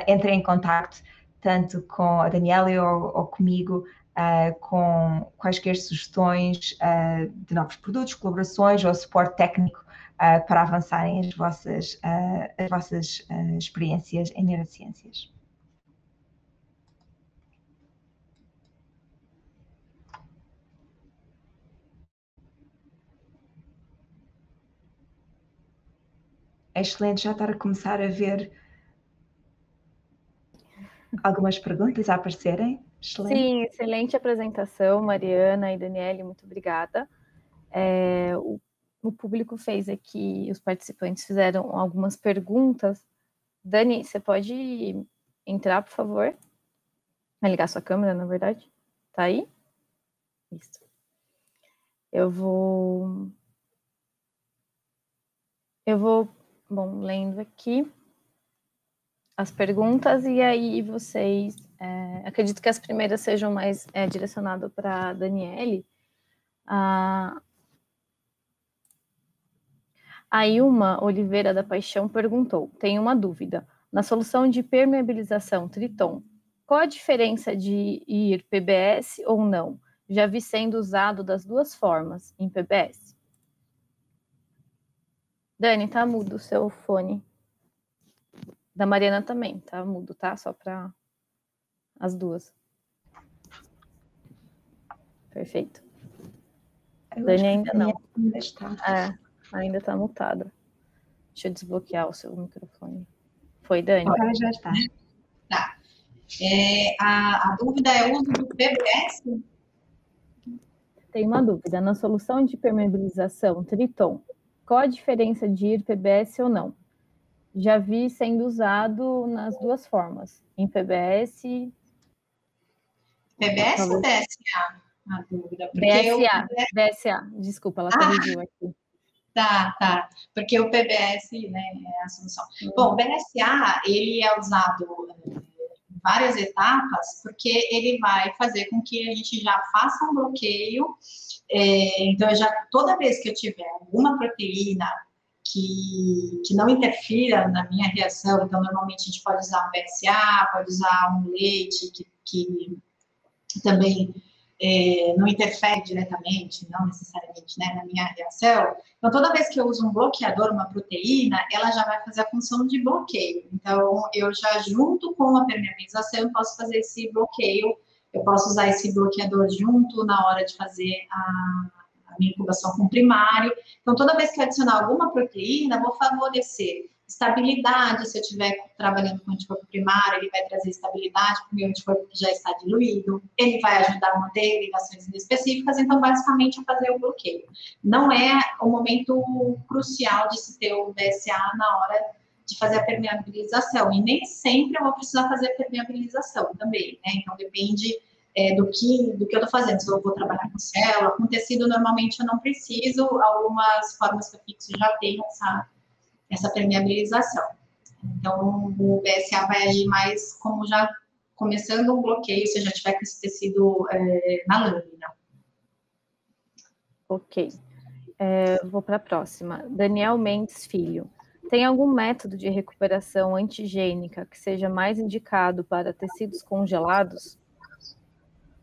em contacto tanto com a Daniela ou comigo, com quaisquer sugestões de novos produtos, colaborações ou suporte técnico para avançarem as vossas experiências em neurociências. É excelente já estar a começar a ver algumas perguntas a aparecerem. Excelente. Sim, excelente apresentação, Mariana e Daniele, muito obrigada. O público fez aqui, os participantes fizeram algumas perguntas. Dani, você pode entrar, por favor? Vai ligar sua câmera, na verdade. Tá aí? Isso. Eu vou, bom, lendo aqui as perguntas, e aí vocês, acredito que as primeiras sejam mais direcionadas para a Daniele. A Ilma Oliveira da Paixão perguntou, tem uma dúvida, na solução de permeabilização Triton, qual a diferença de ir PBS ou não? Já vi sendo usado das duas formas, em PBS. Dani, tá mudo o seu fone. Da Mariana também, tá mudo, tá? Só para as duas. Perfeito. Dani ainda não. Ainda está. Ainda está mutada. Deixa eu desbloquear o seu microfone. Foi, Dani? Agora já está. Tá. A dúvida é o uso do PBS? Tem uma dúvida. Na solução de permeabilização Triton, qual a diferença de ir PBS ou não? Já vi sendo usado nas duas formas, em PBS... PBS ou BSA? A dúvida. BSA, desculpa, ela corrigiu aqui. Tá. Porque o PBS, né, é a solução. Bom, o BSA, ele é usado várias etapas, porque ele vai fazer com que a gente já faça um bloqueio. Então, toda vez que eu tiver alguma proteína que não interfira na minha reação, então, normalmente a gente pode usar um BSA, pode usar um leite, que também não interfere diretamente, não necessariamente, né, na minha reação. Então, toda vez que eu uso um bloqueador, uma proteína, ela já vai fazer a função de bloqueio. Então, eu já, junto com a permeabilização, eu posso fazer esse bloqueio, eu posso usar esse bloqueador junto na hora de fazer a minha incubação com primário. Então, toda vez que eu adicionar alguma proteína, eu vou favorecer estabilidade. Se eu estiver trabalhando com anticorpo primário, ele vai trazer estabilidade para o meu anticorpo que já está diluído, ele vai ajudar a manter ligações específicas. Então, basicamente, eu fazer o bloqueio. Não é o momento crucial de se ter o BSA na hora de fazer a permeabilização, e nem sempre eu vou precisar fazer a permeabilização também, né? Então, depende do que eu estou fazendo. Se eu vou trabalhar com célula, com tecido, normalmente eu não preciso. Algumas formas que eu fixo já tem essa permeabilização. Então, o BSA vai agir mais como já começando um bloqueio, se já tiver com esse tecido na lâmina. Ok. Vou para a próxima. Daniel Mendes Filho. Tem algum método de recuperação antigênica que seja mais indicado para tecidos congelados?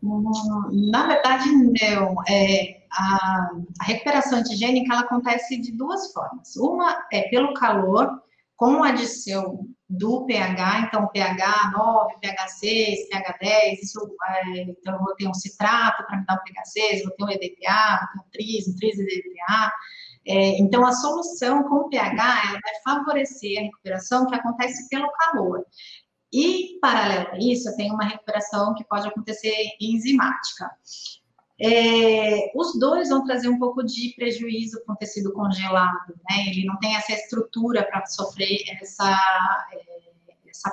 Na verdade, não. A recuperação antigênica ela acontece de duas formas. Uma é pelo calor, com adição do pH, então pH 9, pH 6, pH 10, então eu vou ter um citrato para me dar um pH 6, vou ter um EDTA, vou ter um tris EDTA. Então, a solução com pH ela vai favorecer a recuperação que acontece pelo calor. E, paralelo a isso, eu tenho uma recuperação que pode acontecer enzimática. Os dois vão trazer um pouco de prejuízo com o tecido congelado, né? Ele não tem essa estrutura para sofrer essa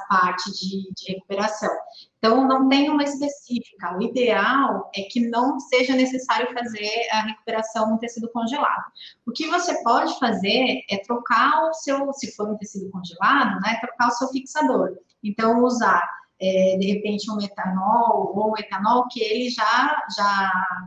parte de recuperação. Então, não tem uma específica. O ideal é que não seja necessário fazer a recuperação no tecido congelado. O que você pode fazer é trocar se for um tecido congelado, né, trocar o seu fixador. Então, usar, de repente, um metanol ou um etanol que ele já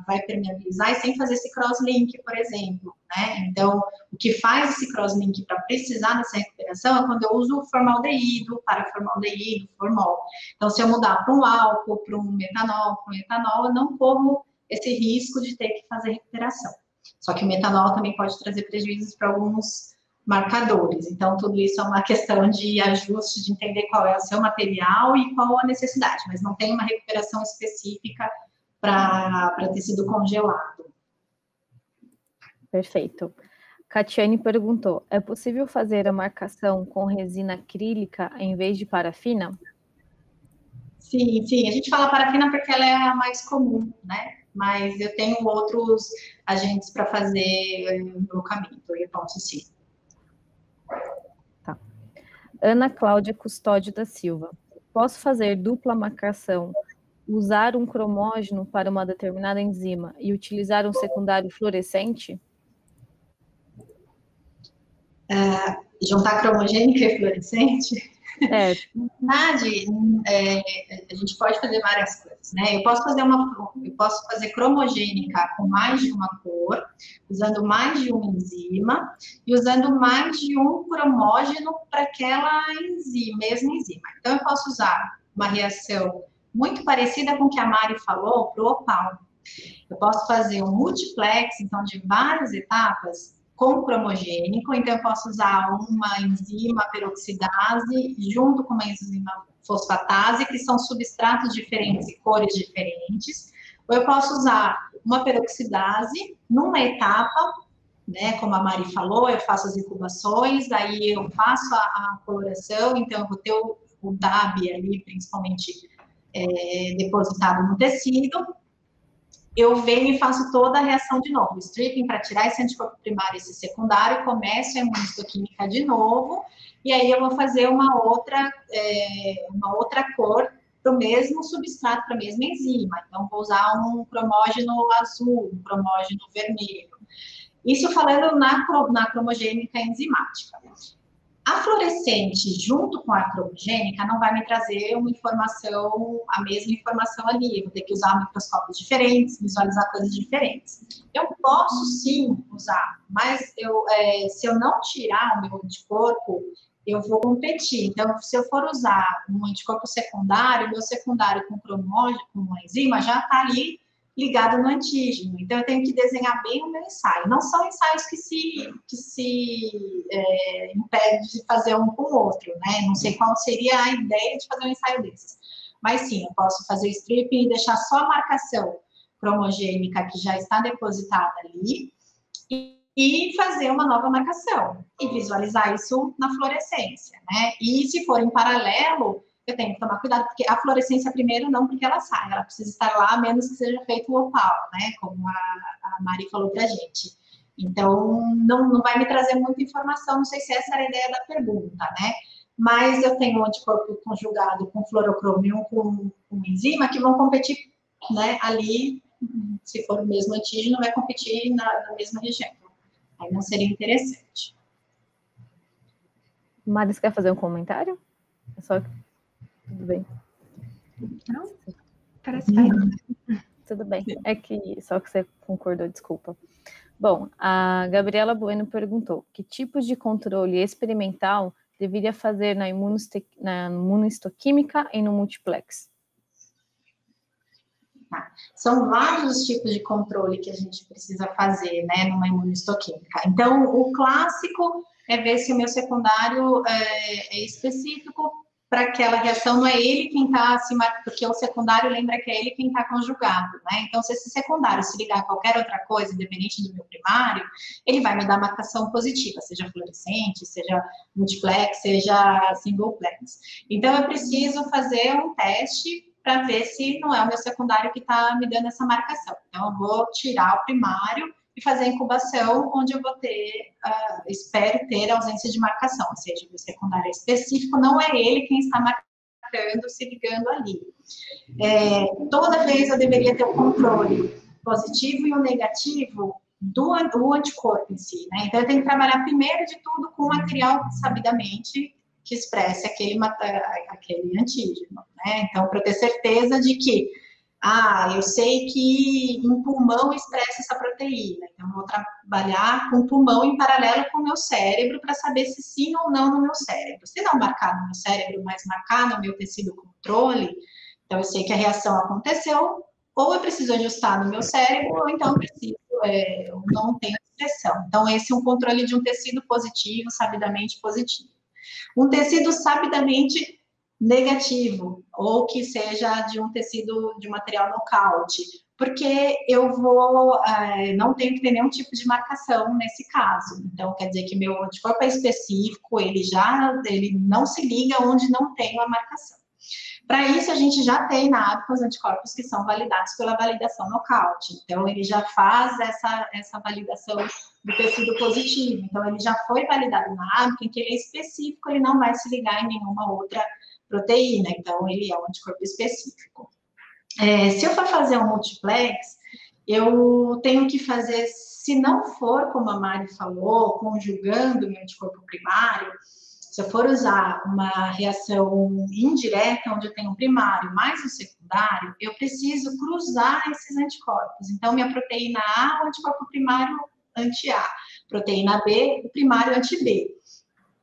vai permeabilizar e sem fazer esse crosslink, por exemplo, né? Então, o que faz esse crosslink para precisar dessa recuperação é quando eu uso formaldeído, paraformaldeído, formol. Então, se eu mudar para um álcool, para um metanol, para um etanol, eu não corro esse risco de ter que fazer recuperação. Só que o metanol também pode trazer prejuízos para alguns marcadores. Então, tudo isso é uma questão de ajuste, de entender qual é o seu material e qual a necessidade, mas não tem uma recuperação específica para tecido congelado. Perfeito. Catiane perguntou, é possível fazer a marcação com resina acrílica em vez de parafina? Sim, sim. A gente fala parafina porque ela é a mais comum, né? Mas eu tenho outros agentes para fazer blocamento, eu posso sim. Tá. Ana Cláudia Custódio da Silva. Posso fazer dupla marcação, usar um cromógeno para uma determinada enzima e utilizar um secundário fluorescente? Juntar cromogênica e fluorescente? Na verdade, a gente pode fazer várias coisas, né? Eu posso fazer cromogênica com mais de uma cor, usando mais de uma enzima e usando mais de um cromógeno para aquela mesma enzima. Então, eu posso usar uma reação muito parecida com o que a Mari falou para o opal. Eu posso fazer um multiplex, então, de várias etapas, com cromogênico, então eu posso usar uma enzima peroxidase junto com uma enzima fosfatase, que são substratos diferentes e cores diferentes, ou eu posso usar uma peroxidase numa etapa, né, como a Mari falou, eu faço as incubações, aí eu faço a coloração, então eu vou ter o DAB ali, principalmente depositado no tecido, eu venho e faço toda a reação de novo, stripping para tirar esse anticorpo primário e esse secundário, começo a imunistoquímica de novo, e aí eu vou fazer uma outra cor para o mesmo substrato, para a mesma enzima. Então, vou usar um cromógeno azul, um cromógeno vermelho. Isso falando na cromogênica enzimática. A fluorescente, junto com a cromogênica, não vai me trazer uma informação, a mesma informação ali. Eu vou ter que usar microscópios diferentes, visualizar coisas diferentes. Eu posso sim usar, mas se eu não tirar o meu anticorpo, eu vou competir. Então, se eu for usar um anticorpo secundário, meu secundário com cromogênico, com uma enzima, já está ali ligado no antígeno. Então, eu tenho que desenhar bem o meu ensaio. Não são ensaios que se impede de fazer um com o outro, né? Não sei qual seria a ideia de fazer um ensaio desses. Mas sim, eu posso fazer stripping e deixar só a marcação cromogênica que já está depositada ali e fazer uma nova marcação e visualizar isso na fluorescência, né? E se for em paralelo, eu tenho que tomar cuidado, porque a fluorescência primeiro não, porque ela sai, ela precisa estar lá, a menos que seja feito o opal, né? Como a Mari falou pra gente. Então, não vai me trazer muita informação, não sei se essa era a ideia da pergunta, né? Mas eu tenho um anticorpo conjugado com fluorocromo com enzima que vão competir, né, ali, se for o mesmo antígeno, vai competir na mesma região. Aí não seria interessante. Mari, você quer fazer um comentário? É só... Tudo bem. Não? Parece bem. Tudo bem. É que só que você concordou, desculpa. Bom, a Gabriela Bueno perguntou: que tipos de controle experimental deveria fazer na imunohistoquímica e no multiplex? São vários os tipos de controle que a gente precisa fazer, né, numa imunohistoquímica. Então, o clássico é ver se o meu secundário é específico para aquela reação, não é ele quem está acima, porque o secundário lembra que é ele quem está conjugado, né? Então, se esse secundário se ligar a qualquer outra coisa, independente do meu primário, ele vai me dar marcação positiva, seja fluorescente, seja multiplex, seja singleplex. Então, eu preciso fazer um teste para ver se não é o meu secundário que está me dando essa marcação. Então, eu vou tirar o primário e fazer a incubação, onde eu vou ter, espero ter ausência de marcação, ou seja, o meu secundário específico não é ele quem está marcando, se ligando ali. Toda vez eu deveria ter o controle positivo e o negativo do anticorpo em si, né? Então, eu tenho que trabalhar primeiro de tudo com o material sabidamente que expresse aquele antígeno, né? Então, para eu ter certeza de que eu sei que em pulmão expressa essa proteína, então eu vou trabalhar com o pulmão em paralelo com o meu cérebro para saber se sim ou não no meu cérebro. Se não marcar no meu cérebro, mas marcar no meu tecido controle, então eu sei que a reação aconteceu, ou eu preciso ajustar no meu cérebro, ou então eu não tenho expressão. Então, esse é um controle de um tecido positivo, sabidamente positivo. Um tecido sabidamente negativo, ou que seja de um tecido, de um material nocaute, porque eu não tenho que ter nenhum tipo de marcação nesse caso. Então, quer dizer que meu anticorpo é específico, ele não se liga onde não tem a marcação. Para isso, a gente já tem na ABCA os anticorpos que são validados pela validação nocaute. Então, ele já faz essa validação do tecido positivo. Então, ele já foi validado na ABCA, em que ele é específico, ele não vai se ligar em nenhuma outra proteína. Então, ele é um anticorpo específico. Se eu for fazer um multiplex, eu tenho que fazer, se não for, como a Mari falou, conjugando o meu anticorpo primário, se eu for usar uma reação indireta, onde eu tenho um primário mais um secundário, eu preciso cruzar esses anticorpos. Então, minha proteína A, o anticorpo primário anti-A. Proteína B, o primário anti-B.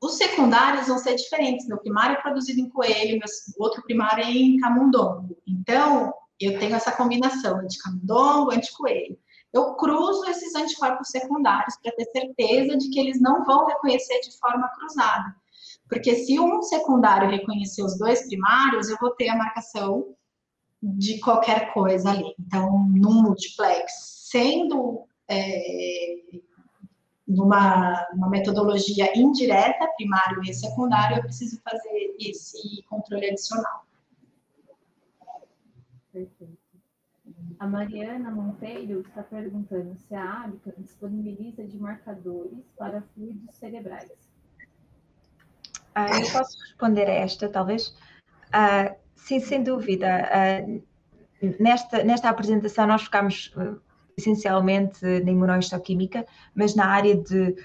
Os secundários vão ser diferentes. Meu primário é produzido em coelho, meu outro primário é em camundongo. Então, eu tenho essa combinação anti-camundongo, anti-coelho. Eu cruzo esses anticorpos secundários para ter certeza de que eles não vão reconhecer de forma cruzada. Porque se um secundário reconhecer os dois primários, eu vou ter a marcação de qualquer coisa ali. Então, num multiplex, sendo numa metodologia indireta, primário e secundário, eu preciso fazer esse controle adicional. Perfeito. A Mariana Monteiro está perguntando se a ABCA disponibiliza de marcadores para fluidos cerebrais. Eu posso responder a esta, talvez? Sim, sem dúvida. Nesta apresentação nós focamos essencialmente na imunohistoquímica, mas na área de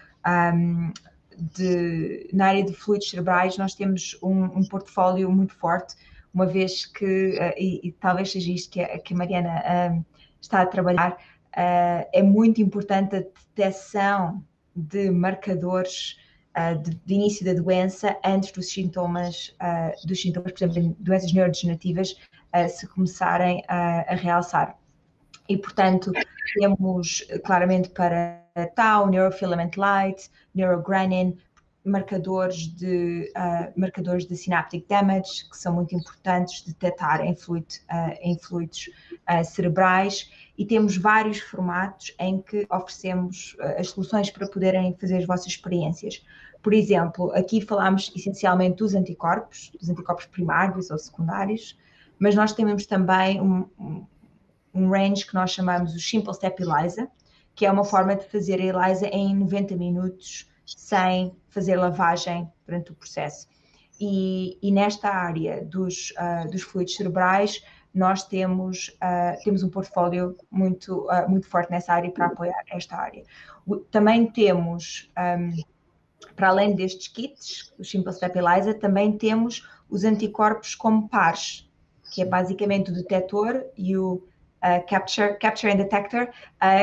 na área de fluidos cerebrais, nós temos um portfólio muito forte, uma vez que, e talvez seja isto que a Mariana está a trabalhar, é muito importante a detecção de marcadores de início da doença antes dos sintomas, por exemplo, em doenças neurodegenerativas, se começarem a realçar. E, portanto, temos claramente para tau, neurofilament light, neurogranin, marcadores de synaptic damage, que são muito importantes de detectar em fluidos cerebrais, e temos vários formatos em que oferecemos as soluções para poderem fazer as vossas experiências. Por exemplo, aqui falamos essencialmente dos anticorpos primários ou secundários, mas nós temos também um range que nós chamamos o Simple Step ELISA, que é uma forma de fazer a ELISA em 90 minutos, sem fazer lavagem durante o processo. E nesta área dos fluidos cerebrais, nós temos um portfólio muito forte nessa área para apoiar esta área. Também temos, para além destes kits, o Simple Step ELISA, também temos os anticorpos como pares, que é basicamente o detector e o Capture and Detector,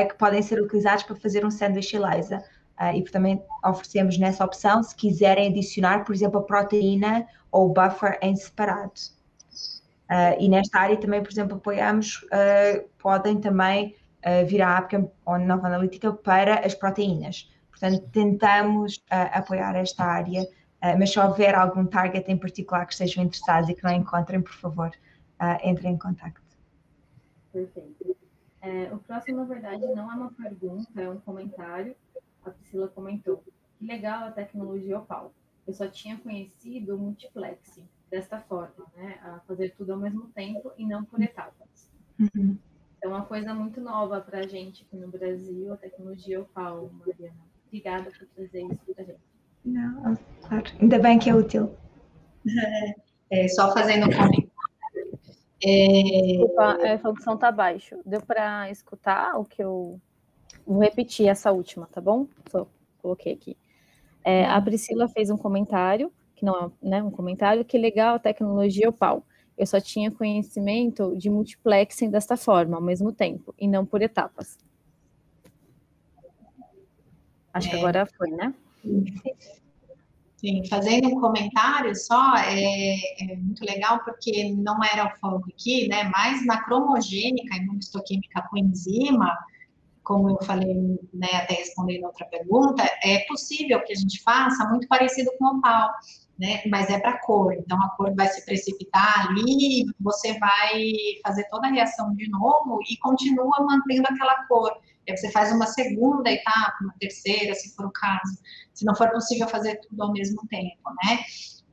que podem ser utilizados para fazer um sandwich ELISA. E também oferecemos nessa opção, se quiserem adicionar, por exemplo, a proteína ou o buffer em separado. E nesta área também, por exemplo, apoiamos, podem também vir à Abcam ou Nova Analítica para as proteínas. Portanto, tentamos apoiar esta área, mas se houver algum target em particular que estejam interessados e que não encontrem, por favor, entrem em contacto. Perfeito. O próximo, na verdade, não é uma pergunta, é um comentário. A Priscila comentou: que legal a tecnologia Opal. Eu só tinha conhecido o multiplexing desta forma, né? A fazer tudo ao mesmo tempo e não por etapas. Uhum. É uma coisa muito nova para a gente aqui no Brasil, a tecnologia Opal, Mariana. Obrigada por trazer isso para a gente. Não, claro. Ainda bem que é útil. Só fazendo um comentário. Desculpa, o som tá baixo. Deu para escutar o que eu... Vou repetir essa última, tá bom? Só coloquei aqui. A Priscila fez um comentário, que não é, né, um comentário, que legal a tecnologia Opal. Eu só tinha conhecimento de multiplexing desta forma, ao mesmo tempo, e não por etapas. Acho que agora foi, né? Sim, fazendo um comentário só, é muito legal porque não era o foco aqui, né? Mas na cromogênica, imunohistoquímica com enzima, como eu falei, né, até respondendo outra pergunta, é possível que a gente faça muito parecido com o Opal, né? Mas é para cor, então a cor vai se precipitar ali, você vai fazer toda a reação de novo e continua mantendo aquela cor. Aí você faz uma segunda etapa, uma terceira, se for o caso, se não for possível fazer tudo ao mesmo tempo, né?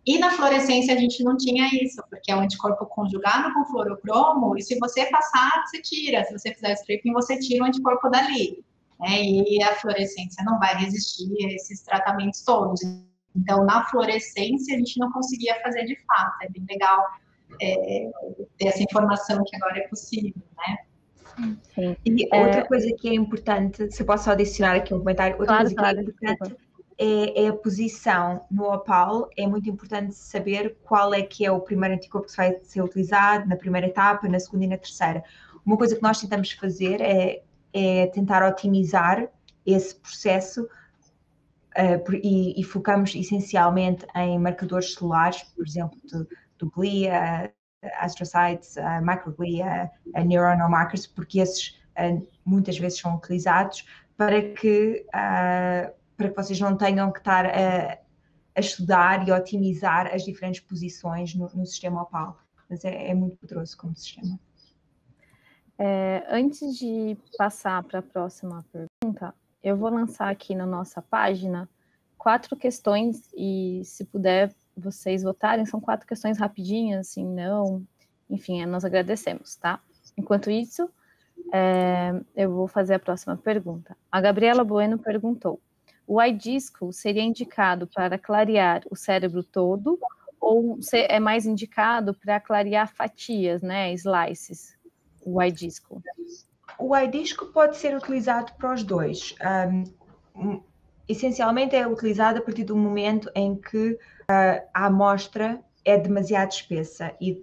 E na fluorescência a gente não tinha isso, porque é um anticorpo conjugado com fluorocromo, e se você passar, você tira. Se você fizer stripping, você tira o anticorpo dali. Né? E a fluorescência não vai resistir a esses tratamentos todos. Então, na fluorescência, a gente não conseguia fazer de fato. É bem legal ter essa informação que agora é possível, né? Sim. E outra coisa que é importante, se eu posso adicionar aqui um comentário, outra coisa que é importante é a posição no Opal. É muito importante saber qual é que é o primeiro anticorpo que vai ser utilizado na primeira etapa, na segunda e na terceira. Uma coisa que nós tentamos fazer é tentar otimizar esse processo e focamos essencialmente em marcadores celulares, por exemplo, do glia, astrocytes, microglia, neuronal markers, porque esses muitas vezes são utilizados para que vocês não tenham que estar a estudar e otimizar as diferentes posições no sistema Opal. Mas é muito poderoso como sistema. Antes de passar para a próxima pergunta, eu vou lançar aqui na nossa página 4 questões, e se puder vocês votarem, são 4 questões rapidinhas, assim, não... Enfim, nós agradecemos, tá? Enquanto isso, eu vou fazer a próxima pergunta. A Gabriela Bueno perguntou: o iDisco seria indicado para clarear o cérebro todo ou é mais indicado para clarear fatias, né, slices, o iDisco? O iDisco pode ser utilizado para os dois. essencialmente é utilizada a partir do momento em que a amostra é demasiado espessa e,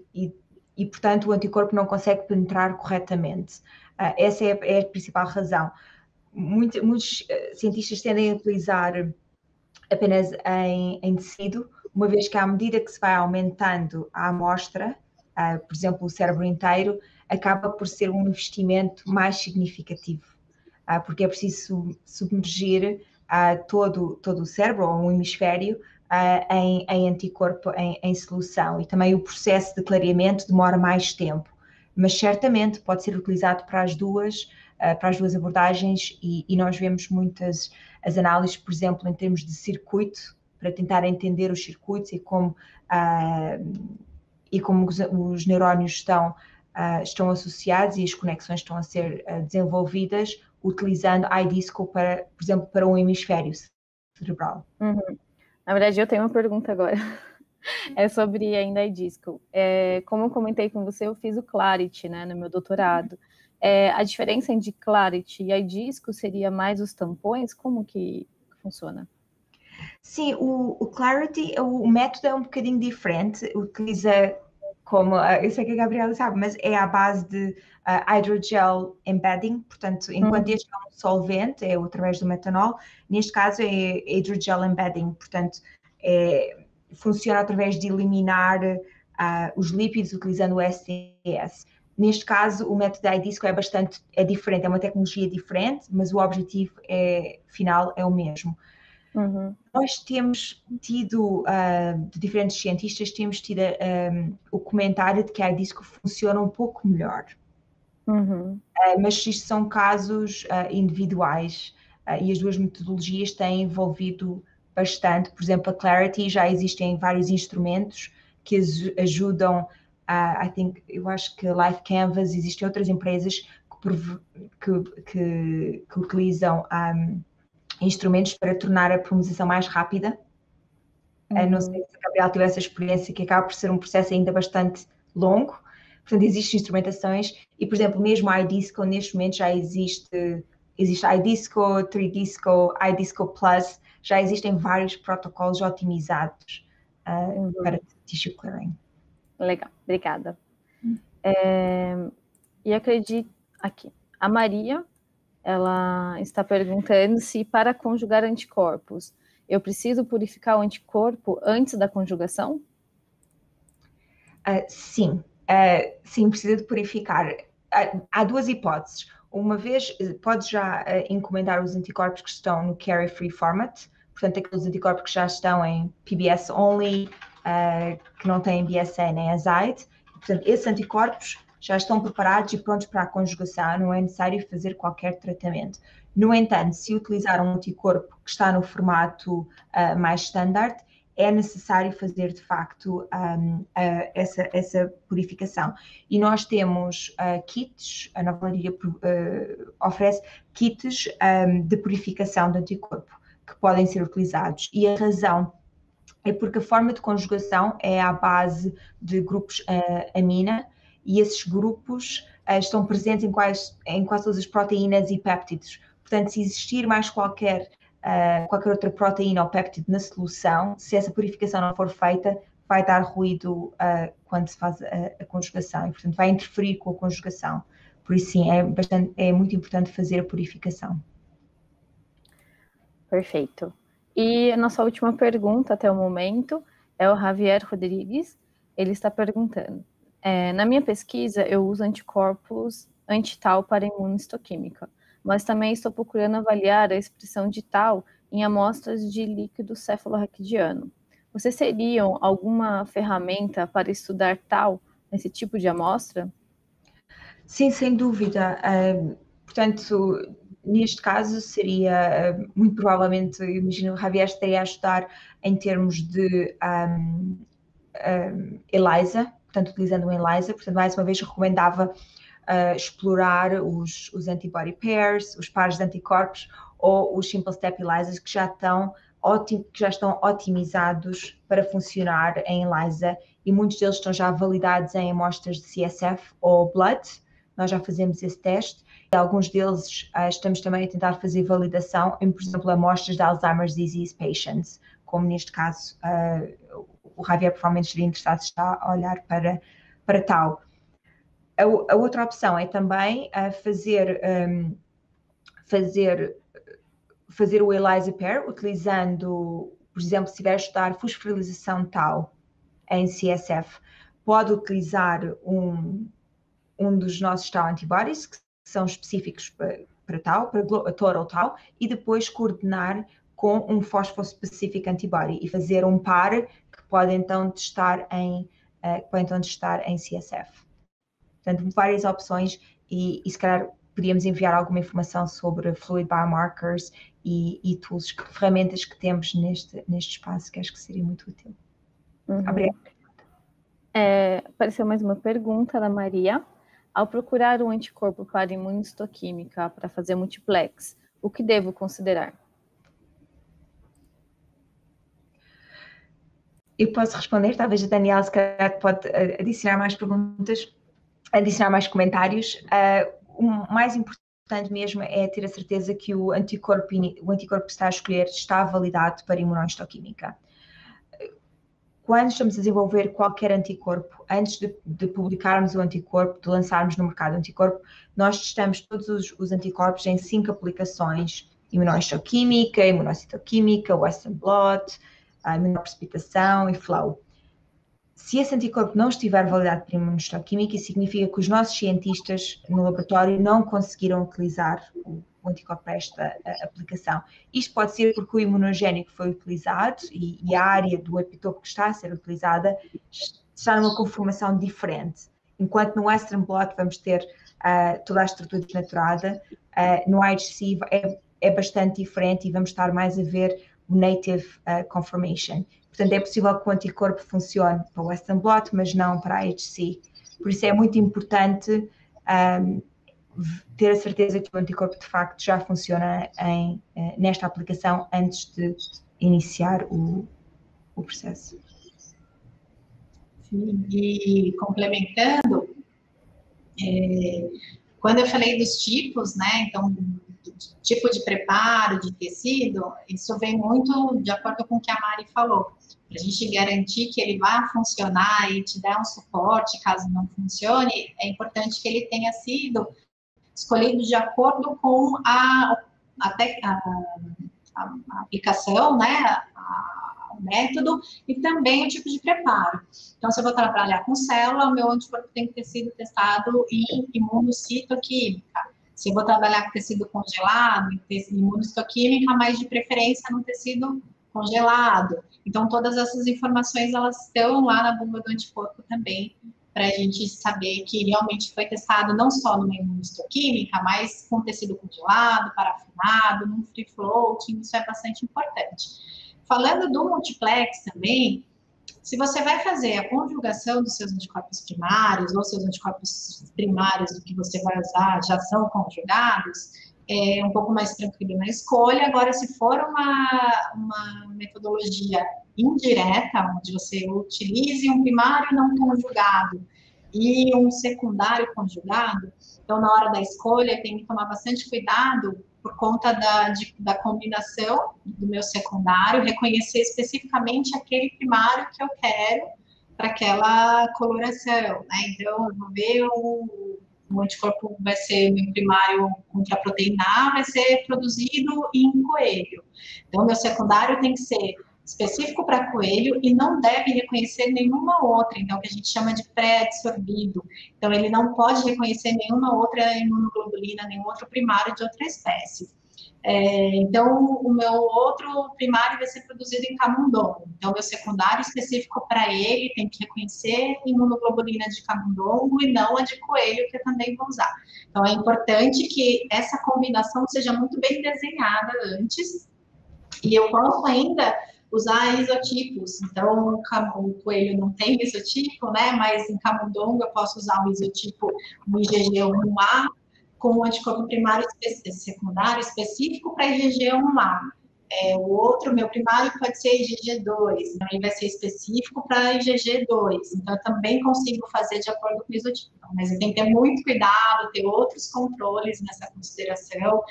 portanto, o anticorpo não consegue penetrar corretamente. Essa é a principal razão. Muitos cientistas tendem a utilizar apenas em tecido, uma vez que à medida que se vai aumentando a amostra, por exemplo, o cérebro inteiro, acaba por ser um investimento mais significativo, porque é preciso submergir todo o cérebro ou um hemisfério em anticorpo em solução, e também o processo de clareamento demora mais tempo, mas certamente pode ser utilizado para as duas abordagens, e nós vemos muitas as análises, por exemplo, em termos de circuito, para tentar entender os circuitos e como os neurónios estão associados e as conexões estão a ser desenvolvidas, utilizando iDisco, por exemplo, para um hemisfério cerebral. Uhum. Na verdade, eu tenho uma pergunta agora. É sobre ainda iDisco. Como eu comentei com você, eu fiz o Clarity, né, no meu doutorado. A diferença entre Clarity e iDisco seria mais os tampões? Como que funciona? Sim, o Clarity, o método é um bocadinho diferente, utiliza como, eu sei que a Gabriela sabe, mas é à base de hydrogel embedding, portanto, enquanto este é um solvente, é através do metanol, neste caso é hydrogel embedding, portanto, funciona através de eliminar os lípidos utilizando o STS. Neste caso, o método iDisco é diferente, é uma tecnologia diferente, mas o objetivo final é o mesmo. Uhum. Nós temos tido, de diferentes cientistas, temos tido o comentário de que a iDisco funciona um pouco melhor. Uhum. Mas isto são casos individuais, e as duas metodologias têm envolvido bastante. Por exemplo, a Clarity, já existem vários instrumentos que ajudam, eu acho que Life Canvas, existem outras empresas que utilizam instrumentos para tornar a pulmonização mais rápida. Não sei se a Gabriela teve essa experiência, que acaba por ser um processo ainda bastante longo. Portanto, existem instrumentações e, por exemplo, mesmo a iDisco, neste momento já existe iDisco, 3Disco, iDisco Plus, já existem vários protocolos otimizados para tissue clearing. Legal, obrigada. E acredito aqui, a Maria, ela está perguntando se para conjugar anticorpos, eu preciso purificar o anticorpo antes da conjugação? Sim, precisa de purificar. Há duas hipóteses. Uma vez, pode já encomendar os anticorpos que estão no carry-free format, portanto, aqueles anticorpos que já estão em PBS only, que não têm BSA nem azide. Portanto, esses anticorpos já estão preparados e prontos para a conjugação, não é necessário fazer qualquer tratamento. No entanto, se utilizar um anticorpo que está no formato mais standard, é necessário fazer, de facto, essa purificação. E nós temos kits, a Nova Leiria oferece kits de purificação do anticorpo, que podem ser utilizados. E a razão é porque a forma de conjugação é à base de grupos amina, e esses grupos estão presentes em quase todas as proteínas e péptidos. Portanto, se existir mais qualquer outra proteína ou péptido na solução, se essa purificação não for feita, vai dar ruído quando se faz a conjugação, e, portanto, vai interferir com a conjugação. Por isso, sim, é muito importante fazer a purificação. Perfeito. E a nossa última pergunta até o momento é o Javier Rodrigues. Ele está perguntando: na minha pesquisa, eu uso anticorpos anti-tau para imunohistoquímica, mas também estou procurando avaliar a expressão de tau em amostras de líquido cefalorraquidiano. Vocês teriam alguma ferramenta para estudar tau nesse tipo de amostra? Sim, sem dúvida. Portanto, neste caso seria, muito provavelmente, eu imagino, o Javier estaria a ajudar em termos de ELISA, portanto, utilizando um ELISA. Portanto, mais uma vez, recomendava explorar os antibody pairs, os pares de anticorpos ou os simple step ELISAs que já estão otimizados para funcionar em ELISA, e muitos deles estão já validados em amostras de CSF ou blood, nós já fazemos esse teste. E alguns deles estamos também a tentar fazer validação em, por exemplo, amostras de Alzheimer's disease patients, como neste caso o Javier provavelmente estaria interessado, está a olhar para tal. A outra opção é também fazer o ELISA pair, utilizando, por exemplo, se estiver a estudar fosforilização tau em CSF, pode utilizar um dos nossos tau antibodies, que são específicos para tau, para total tau, e depois coordenar com um fosfo-specific antibody e fazer um par que pode então testar em CSF. Portanto, várias opções e se calhar podíamos enviar alguma informação sobre fluid biomarkers e tools, ferramentas que temos neste espaço, que acho que seria muito útil. Obrigada. Apareceu mais uma pergunta da Maria. Ao procurar um anticorpo para imunistoquímica para fazer multiplex, o que devo considerar? Eu posso responder, talvez a Daniela se calhar pode adicionar mais perguntas, adicionar mais comentários. O mais importante mesmo é ter a certeza que o anticorpo que está a escolher está validado para imunohistoquímica. Quando estamos a desenvolver qualquer anticorpo, antes de publicarmos o anticorpo, de lançarmos no mercado o anticorpo, nós testamos todos os anticorpos em 5 aplicações: imunohistoquímica, imunocitoquímica, Western blot, imunoprecipitação e flow. Se esse anticorpo não estiver validado para imunistoquímica, isso significa que os nossos cientistas no laboratório não conseguiram utilizar o anticorpo para esta aplicação. Isto pode ser porque o imunogénico foi utilizado e a área do epitope que está a ser utilizada está numa conformação diferente. Enquanto no Western blot vamos ter toda a estrutura desnaturada, no IHC é bastante diferente e vamos estar mais a ver o native conformation. Portanto, é possível que o anticorpo funcione para o Western blot, mas não para a IHC. Por isso é muito importante ter a certeza que o anticorpo de facto já funciona nesta aplicação antes de iniciar o processo. Sim, e complementando, quando eu falei dos tipos, né, então, tipo de preparo, de tecido, isso vem muito de acordo com o que a Mari falou. Para a gente garantir que ele vá funcionar e te der um suporte caso não funcione, é importante que ele tenha sido escolhido de acordo com a aplicação, né, o método e também o tipo de preparo. Então, se eu vou trabalhar com célula, o meu anticorpo tem que ter sido testado em imunocitoquímica. Se eu vou trabalhar com tecido congelado, em imunistoquímica, mas de preferência no tecido congelado. Então, todas essas informações, elas estão lá na bula do anticorpo também, para a gente saber que realmente foi testado não só numa imunistoquímica, mas com tecido congelado, parafinado, num free floating, isso é bastante importante. Falando do multiplex também, se você vai fazer a conjugação dos seus anticorpos primários, ou seus anticorpos primários do que você vai usar já são conjugados, é um pouco mais tranquilo na escolha. Agora, se for uma metodologia indireta, onde você utilize um primário não conjugado e um secundário conjugado, então, na hora da escolha, tem que tomar bastante cuidado por conta da combinação do meu secundário, reconhecer especificamente aquele primário que eu quero para aquela coloração, né? Então, eu vou ver o anticorpo vai ser, meu primário contra a proteína A vai ser produzido em coelho. Então, meu secundário tem que ser específico para coelho e não deve reconhecer nenhuma outra, então, que a gente chama de pré-adsorbido. Então, ele não pode reconhecer nenhuma outra imunoglobulina, nenhum outro primário de outra espécie. Então, o meu outro primário vai ser produzido em camundongo. Então, meu secundário específico para ele tem que reconhecer imunoglobulina de camundongo e não a de coelho, que eu também vou usar. Então, é importante que essa combinação seja muito bem desenhada antes. E eu posso ainda usar isotipos. Então, o coelho não tem isotipo, né? Mas em camundongo eu posso usar o isotipo IgG1A com um anticorpo primário secundário específico para IgG1A. O outro, meu primário, pode ser IgG2, então ele vai ser específico para IgG2, então eu também consigo fazer de acordo com o isotipo, mas eu tenho que ter muito cuidado, ter outros controles nessa consideração,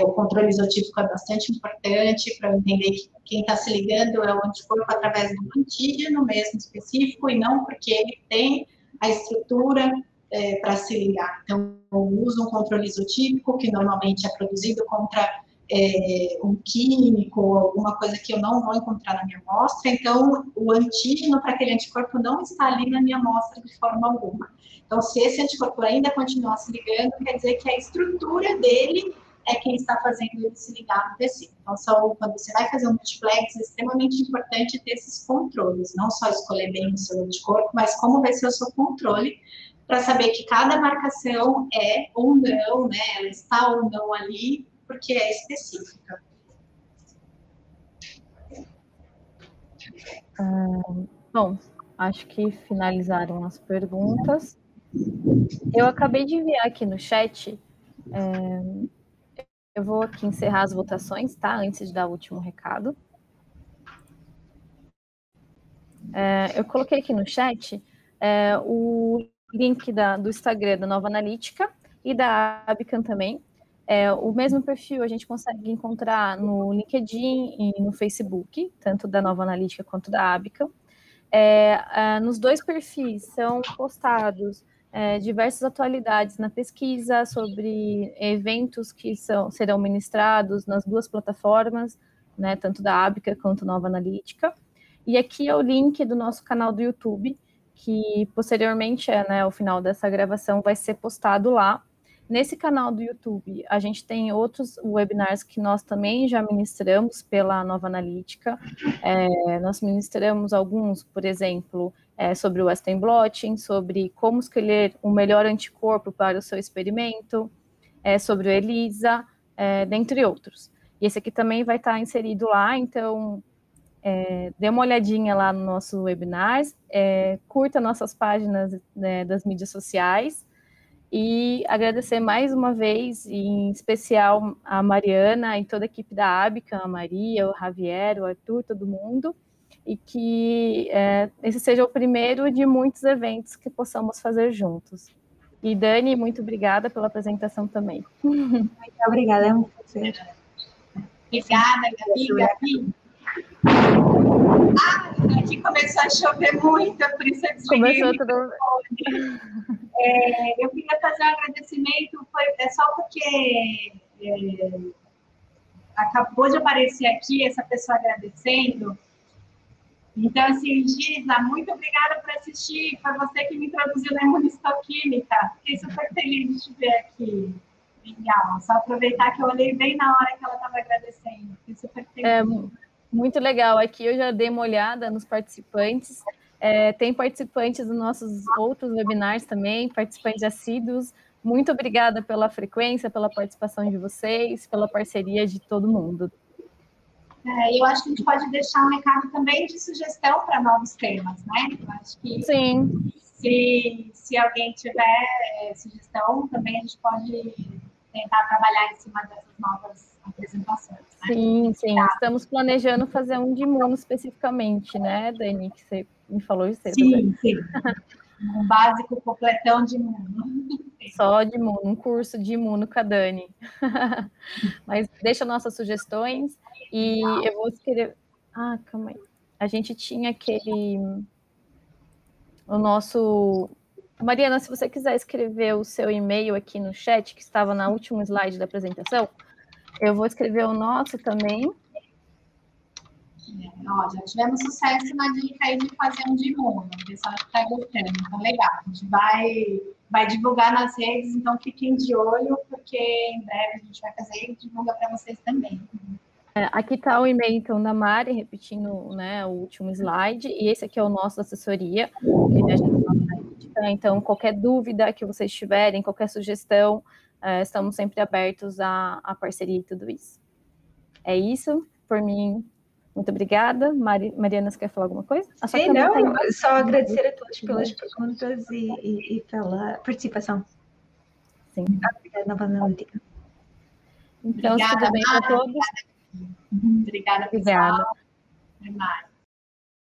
o controle isotípico é bastante importante para eu entender que quem está se ligando é o anticorpo através do antígeno mesmo específico, e não porque ele tem a estrutura para se ligar. Então, eu uso um controle isotípico, que normalmente é produzido contra um químico ou alguma coisa que eu não vou encontrar na minha amostra, então o antígeno para aquele anticorpo não está ali na minha amostra de forma alguma. Então, se esse anticorpo ainda continuar se ligando, quer dizer que a estrutura dele é quem está fazendo ele se ligar no tecido. Então, quando você vai fazer um multiplex, é extremamente importante ter esses controles, não só escolher bem o seu anticorpo, mas como vai ser o seu controle, para saber que cada marcação é ou não, né, ela está ou não ali, porque é específica. Bom, acho que finalizaram as perguntas. Eu acabei de enviar aqui no chat, eu vou aqui encerrar as votações, tá? Antes de dar o último recado. Eu coloquei aqui no chat o link do Instagram da Nova Analítica e da Abicam também. O mesmo perfil a gente consegue encontrar no LinkedIn e no Facebook, tanto da Nova Analítica quanto da Abicam. Nos dois perfis são postados diversas atualidades na pesquisa sobre eventos que serão ministrados nas duas plataformas, né, tanto da Abicam quanto Nova Analítica. E aqui é o link do nosso canal do YouTube, que posteriormente, ao final dessa gravação, vai ser postado lá. Nesse canal do YouTube, a gente tem outros webinars que nós também já ministramos pela Nova Analítica. Nós ministramos alguns, por exemplo, sobre o Western blotting, sobre como escolher o melhor anticorpo para o seu experimento, sobre o ELISA, dentre outros. E esse aqui também vai estar inserido lá, então dê uma olhadinha lá no nosso webinar, curta nossas páginas das mídias sociais, e agradecer mais uma vez, em especial a Mariana e toda a equipe da Abicam, a Maria, o Javier, o Arthur, todo mundo, e que esse seja o primeiro de muitos eventos que possamos fazer juntos. E Dani, muito obrigada pela apresentação também. Muito obrigada, é um prazer. Obrigada, Gabi. Aqui começou a chover muito, por isso eu desliguei. Começou tudo. Eu queria fazer um agradecimento, só porque acabou de aparecer aqui essa pessoa agradecendo. Então, assim, Giza, muito obrigada por assistir, foi você que me introduziu na imunistoquímica. Fiquei super feliz de te ver aqui. Legal, só aproveitar que eu olhei bem na hora que ela estava agradecendo. Fiquei super feliz. Muito legal, aqui eu já dei uma olhada nos participantes, tem participantes dos nossos outros webinars também, participantes assíduos. Muito obrigada pela frequência, pela participação de vocês, pela parceria de todo mundo. Eu acho que a gente pode deixar um recado também de sugestão para novos temas, né? Eu acho que sim. Se alguém tiver sugestão, também a gente pode tentar trabalhar em cima dessas novas apresentações. Né? Sim. Estamos planejando fazer um de imuno especificamente, né, Dani, que você me falou de cedo. Sim. Um básico completão de imuno. Só de imuno, um curso de imuno com a Dani. Mas deixa nossas sugestões e eu vou escrever... calma aí. A gente tinha o nosso... Mariana, se você quiser escrever o seu e-mail aqui no chat, que estava na última slide da apresentação, eu vou escrever o nosso também. Já tivemos sucesso na dica aí de fazer um de imuno. O pessoal está gostando, então legal. A gente vai divulgar nas redes, então fiquem de olho, porque em breve a gente vai fazer e divulga para vocês também. Aqui está o e-mail, então, da Mari, repetindo, né, o último slide, e esse aqui é o nosso da assessoria, que me ajuda na analítica. Então, qualquer dúvida que vocês tiverem, qualquer sugestão, estamos sempre abertos à parceria e tudo isso. É isso, por mim, muito obrigada. Mariana, você quer falar alguma coisa? Sim, só agradecer a todos pelas perguntas e pela participação. Sim. Obrigada, Nova Analítica. Então, tudo bem para todos. Obrigada, pessoal. Até mais.